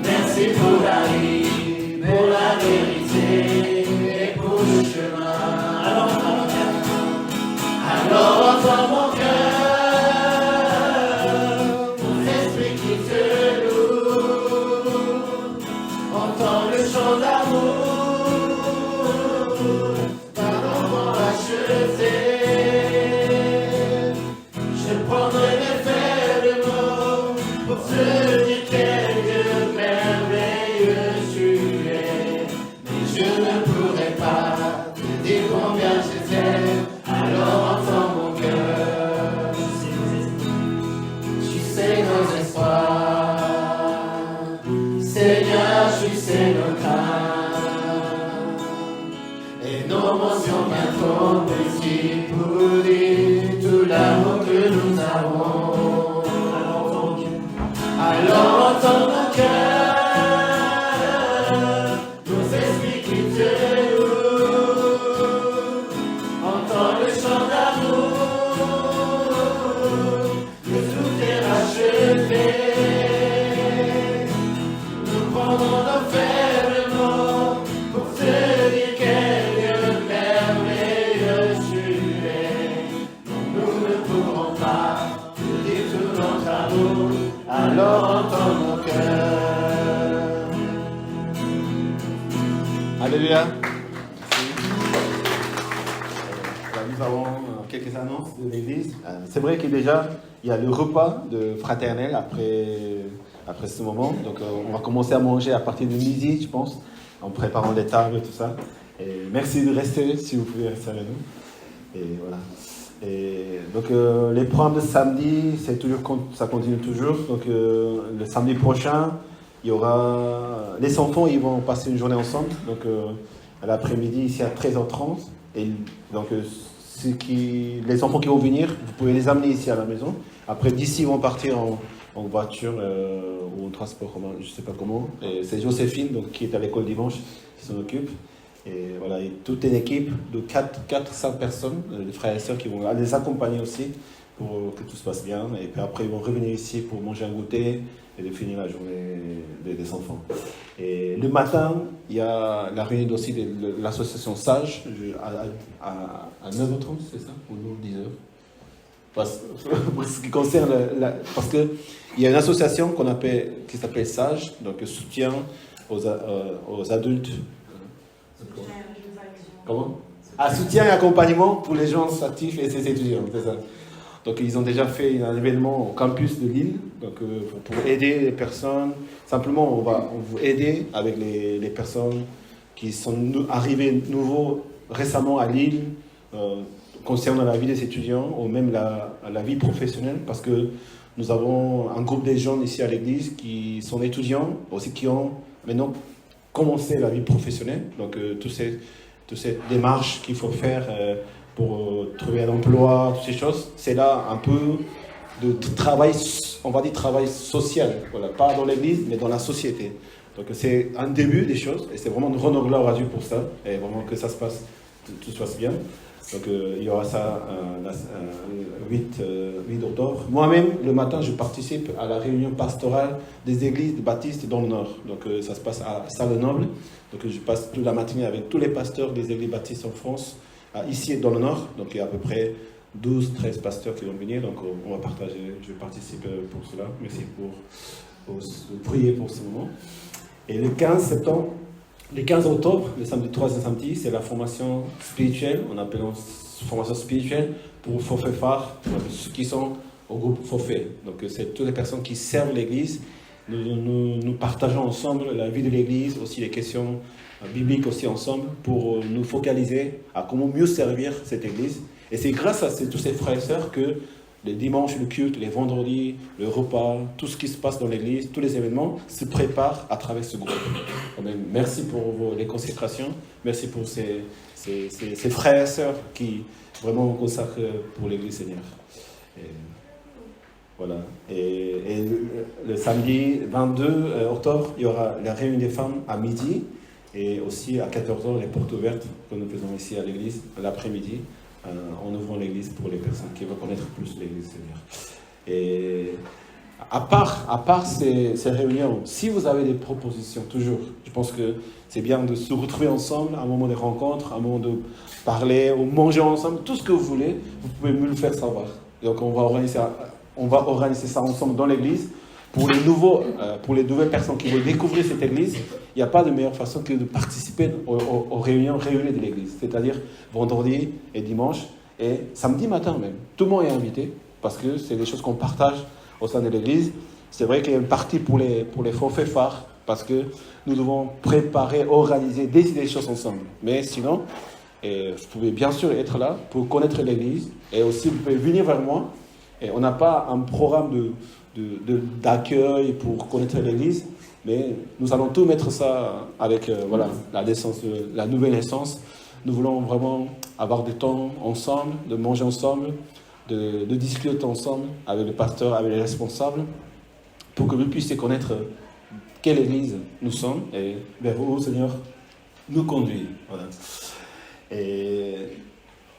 Merci pour la vie, pour la vérité et pour le chemin. Alors entends mon cœur, mon esprit qui te loue, entends le chant d'amour d'un enfant acheté. Je prendrai mes faibles mots pour te dire quel Dieu merveilleux tu es. Mais je ne pourrais pas te dire combien je t'aime, alors entends mon cœur. Tu sais nos espoirs, Seigneur, tu sais nos craintes, et nos mentions bien trop petites pour dire tout l'amour que nous avons. Alors entends mon cœur, nos esprits qui te louent, entends le chant d'amour que tout est racheté. Nous prendrons nos faibles mots pour te dire quel Dieu merveilleux tu es. Nous ne pourrons pas te dire tout notre amour, alors entends mon cœur. Alléluia. Nous avons quelques annonces de l'Église. C'est vrai que déjà, il y a le repas de fraternel après ce moment. Donc, on va commencer à manger à partir de midi, je pense, en préparant les tables et tout ça. Et merci de rester, si vous pouvez rester avec nous. Et voilà. Et donc, les programmes de samedi, ça continue toujours. Donc, le samedi prochain, il y aura les enfants, ils vont passer une journée ensemble. Donc, à l'après-midi, ici à 13h30. Et donc, les enfants qui vont venir, vous pouvez les amener ici à la maison. Après, d'ici, ils vont partir en voiture ou en transport commun, je ne sais pas comment. Et c'est Joséphine donc, qui est à l'école dimanche qui s'en occupe. Et voilà, et toute une équipe de 400 personnes, des frères et sœurs qui vont les accompagner aussi pour que tout se passe bien. Et puis après, ils vont revenir ici pour manger un goûter et de finir la journée des enfants. Et le matin, il y a la réunion aussi de l'association Sage à 9h30, c'est ça? Ou 10h? Pour ce qui concerne parce qu'il y a une association qui s'appelle Sage, donc soutien aux adultes. Comment? Soutien et accompagnement pour les gens actifs et ses étudiants, c'est ça. Donc ils ont déjà fait un événement au campus de Lille, donc pour aider les personnes. Simplement, on va vous aider avec les personnes qui sont arrivées récemment à Lille, concernant la vie des étudiants ou même la vie professionnelle, parce que nous avons un groupe de jeunes ici à l'église qui sont étudiants, aussi qui ont maintenant commencé la vie professionnelle. Donc toutes ces démarches qu'il faut faire pour trouver un emploi, toutes ces choses, c'est là un peu de travail, on va dire travail social, voilà, pas dans l'église, mais dans la société. Donc c'est un début des choses, et c'est vraiment de rendre gloire à Dieu pour ça, et vraiment que ça se passe, tout se passe bien. Donc il y aura ça le 8 octobre. Moi-même, le matin, je participe à la réunion pastorale des églises baptistes dans le Nord. Donc ça se passe à Salle-Noble. Donc je passe toute la matinée avec tous les pasteurs des églises baptistes en France, ici dans le Nord. Donc il y a à peu près 12-13 pasteurs qui vont venir. Donc on va partager, je participe pour cela. Merci pour prier pour ce moment. Et le 15 septembre, le 15 octobre, le samedi 3 samedi, c'est la formation spirituelle, on appelle formation spirituelle pour forfait phare, pour ceux qui sont au groupe forfait. Donc c'est toutes les personnes qui servent l'Église. Nous partageons ensemble la vie de l'Église, aussi les questions bibliques aussi ensemble, pour nous focaliser à comment mieux servir cette Église. Et c'est grâce à tous ces frères et sœurs que les dimanches, le culte, les vendredis, le repas, tout ce qui se passe dans l'église, tous les événements se préparent à travers ce groupe. Merci pour les consécrations, merci pour ces frères et sœurs qui vraiment consacrent pour l'église Seigneur. Et voilà. Et le samedi 22 octobre, il y aura la réunion des femmes à midi et aussi à 14h, les portes ouvertes que nous faisons ici à l'église, l'après-midi. En ouvrant l'église pour les personnes qui veulent connaître plus l'église Seigneur. Et à part ces réunions, si vous avez des propositions, toujours, je pense que c'est bien de se retrouver ensemble à un moment de rencontre, à un moment de parler ou manger ensemble, tout ce que vous voulez, vous pouvez me le faire savoir. Donc on va organiser ça ensemble dans l'église. Pour les nouvelles personnes qui veulent découvrir cette église, il n'y a pas de meilleure façon que de participer aux réunions de l'église, c'est-à-dire vendredi et dimanche, et samedi matin même. Tout le monde est invité, parce que c'est des choses qu'on partage au sein de l'église. C'est vrai qu'il y a une partie pour les forfaits phares, parce que nous devons préparer, organiser, décider des choses ensemble. Mais sinon, vous pouvez bien sûr être là pour connaître l'église, et aussi vous pouvez venir vers moi. Et on n'a pas un programme d'accueil pour connaître l'église, mais nous allons tout mettre ça avec la nouvelle naissance. Nous voulons vraiment avoir du temps ensemble, de manger ensemble, de discuter ensemble avec le pasteur, avec les responsables, pour que vous puissiez connaître quelle église nous sommes et vers où, Seigneur, nous conduit. Voilà. Et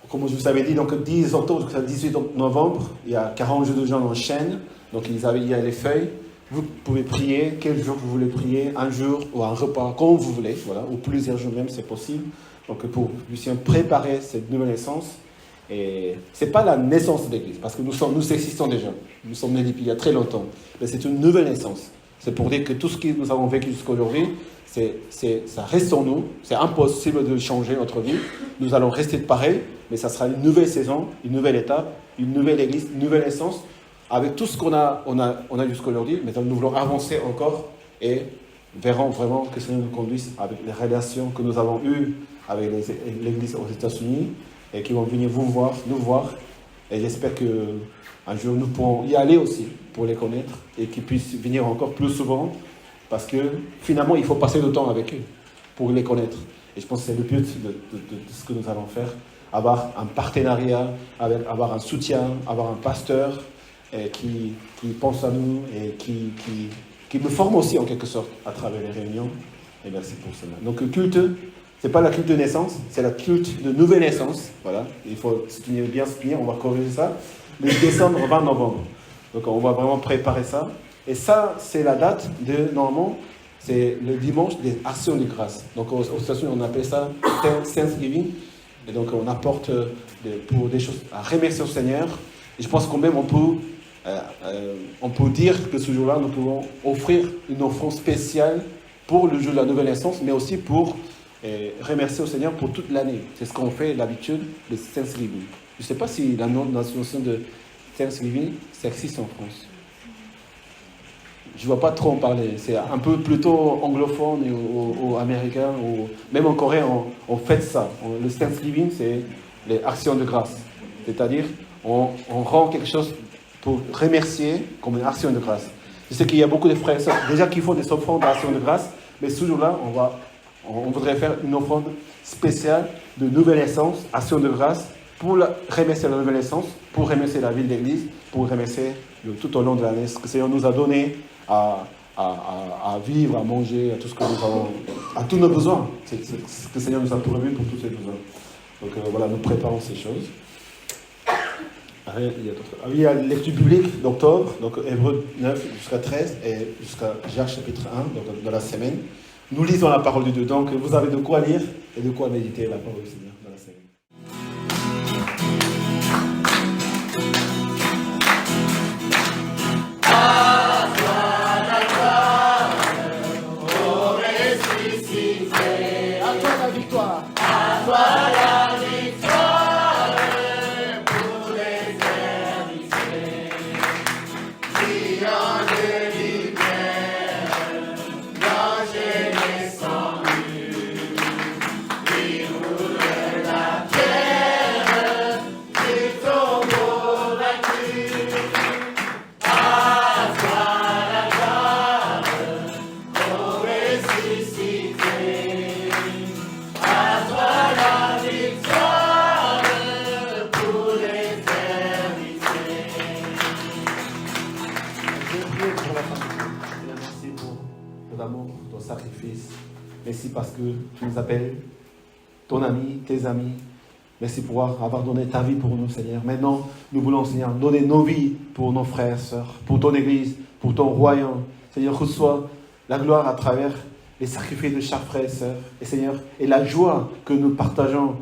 comme je vous avais dit, donc 10 octobre jusqu'à 18 novembre, il y a 40 jours de jeûne en chaîne. Donc il y a les feuilles. Vous pouvez prier, quel jour vous voulez prier, un jour ou un repas, comme vous voulez, voilà, ou plusieurs jours même, c'est possible. Donc pour que vous puissiez préparer cette nouvelle naissance. Et ce n'est pas la naissance de l'Église, parce que nous existons déjà. Nous sommes nés depuis il y a très longtemps. Mais c'est une nouvelle naissance. C'est pour dire que tout ce que nous avons vécu jusqu'à aujourd'hui, ça reste en nous. C'est impossible de changer notre vie. Nous allons rester pareil, mais ça sera une nouvelle saison, une nouvelle étape, une nouvelle Église, une nouvelle naissance. Avec tout ce qu'on a jusqu'à aujourd'hui, mais nous voulons avancer encore et verrons vraiment que ça nous conduise avec les relations que nous avons eues avec l'Église aux États-Unis et qui vont venir nous voir. Et j'espère qu'un jour nous pourrons y aller aussi pour les connaître et qu'ils puissent venir encore plus souvent parce que finalement il faut passer du temps avec eux pour les connaître. Et je pense que c'est le but de ce que nous allons faire, avoir un partenariat, avoir un soutien, avoir un pasteur et qui pense à nous et qui me forme aussi en quelque sorte à travers les réunions. Et merci pour cela. Donc le culte, c'est pas la culte de naissance, c'est la culte de nouvelle naissance. Voilà, il faut bien se tenir, on va corriger ça. Le décembre, 20 novembre. Donc on va vraiment préparer ça. Et ça, c'est la date de, normalement, c'est le dimanche des actions de grâce. Donc aux stations, on appelle ça Thanksgiving. Et donc on apporte pour des choses à remercier au Seigneur. Et je pense quand même on peut dire que ce jour-là, nous pouvons offrir une offrande spéciale pour le jour de la nouvelle naissance, mais aussi pour remercier au Seigneur pour toute l'année. C'est ce qu'on fait d'habitude, le Thanksgiving. Je ne sais pas si la notion de Thanksgiving, ça existe en France. Je ne vois pas trop en parler. C'est un peu plutôt anglophone ou américain, ou même en Corée, on fait ça. Le Thanksgiving, c'est les actions de grâce. C'est-à-dire, on rend quelque chose pour remercier comme une action de grâce. Je sais qu'il y a beaucoup de frères et sœurs déjà qui font des offrandes d'actions de grâce, mais ce jour-là, on voudrait faire une offrande spéciale de nouvelle naissance, action de grâce, pour remercier la nouvelle naissance, pour remercier la ville d'église, pour remercier tout au long de l'année ce que le Seigneur nous a donné à vivre, à manger, à tout ce que nous avons, à tous nos besoins. C'est ce que le Seigneur nous a pourvu pour tous ces besoins. Donc voilà, nous préparons ces choses. Il y a la lecture publique d'octobre, donc Hébreux 9 jusqu'à 13 et jusqu'à Jacques chapitre 1, donc dans la semaine. Nous lisons la parole de Dieu, donc vous avez de quoi lire et de quoi méditer la parole du Seigneur dans la semaine. Merci parce que tu nous appelles, ton ami, tes amis. Merci pour avoir donné ta vie pour nous, Seigneur. Maintenant, nous voulons, Seigneur, donner nos vies pour nos frères et sœurs, pour ton Église, pour ton royaume. Seigneur, reçois la gloire à travers les sacrifices de chaque frère et sœur. Et Seigneur, et la joie que nous partageons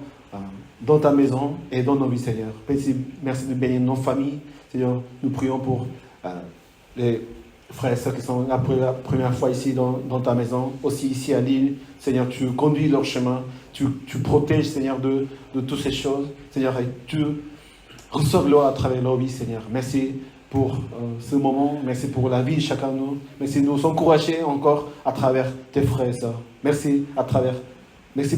dans ta maison et dans nos vies, Seigneur. Merci de bénir nos familles. Seigneur, nous prions pour les frères et sœurs qui sont là pour la première fois ici dans ta maison, aussi ici à Lille. Seigneur, tu conduis leur chemin, tu protèges, Seigneur, de toutes ces choses. Seigneur, et tu reçois gloire à travers leur vie, Seigneur. Merci pour ce moment, merci pour la vie de chacun de nous. Merci de nous encourager encore à travers tes frères et sœurs. Merci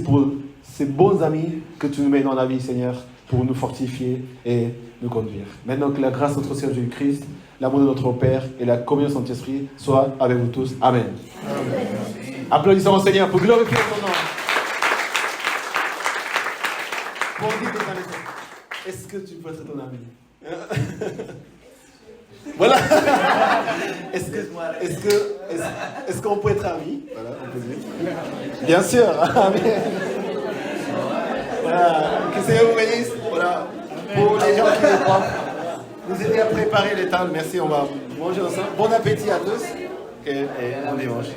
pour ces bons amis que tu nous mets dans la vie, Seigneur, pour nous fortifier et nous conduire. Maintenant que la grâce de notre Seigneur Jésus-Christ, l'amour de notre Père et la communion de Saint-Esprit soient avec vous tous. Amen. Amen. Applaudissons au Seigneur pour glorifier son nom. Pour dire que est-ce que tu peux être ton ami? Voilà. Est-ce qu'on peut être amis? Voilà, on peut dire. Bien sûr. Amen. Voilà. Que le Seigneur vous bénisse. Voilà. Pour les gens qui le croient. Nous aider à préparer les tables. Merci, on va manger ensemble. Bon appétit à tous et bon dimanche.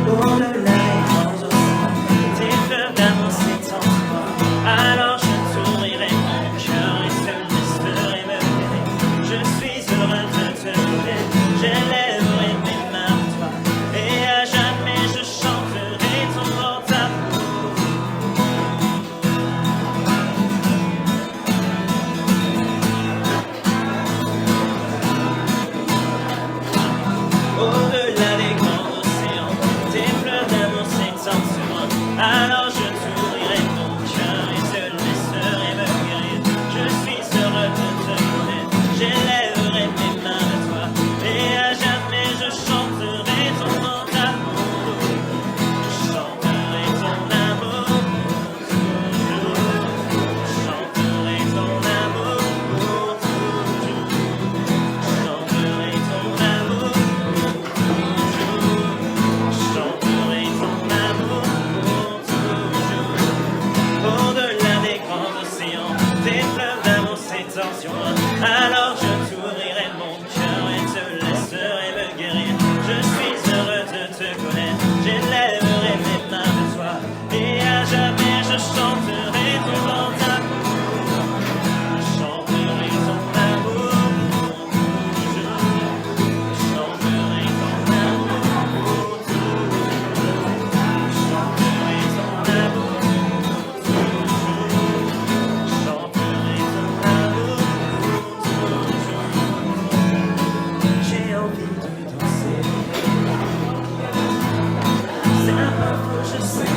Dans le night, tes fleurs d'amour, c'est j'élèverai mes mains vers toi, et à jamais je chanterai ton grand amour. Je chanterai ton amour pour toujours. Je chanterai ton amour pour toujours. Je chanterai ton amour pour toujours. Je chanterai ton amour pour toujours. J'ai envie de danser. C'est un peu faux, je sais.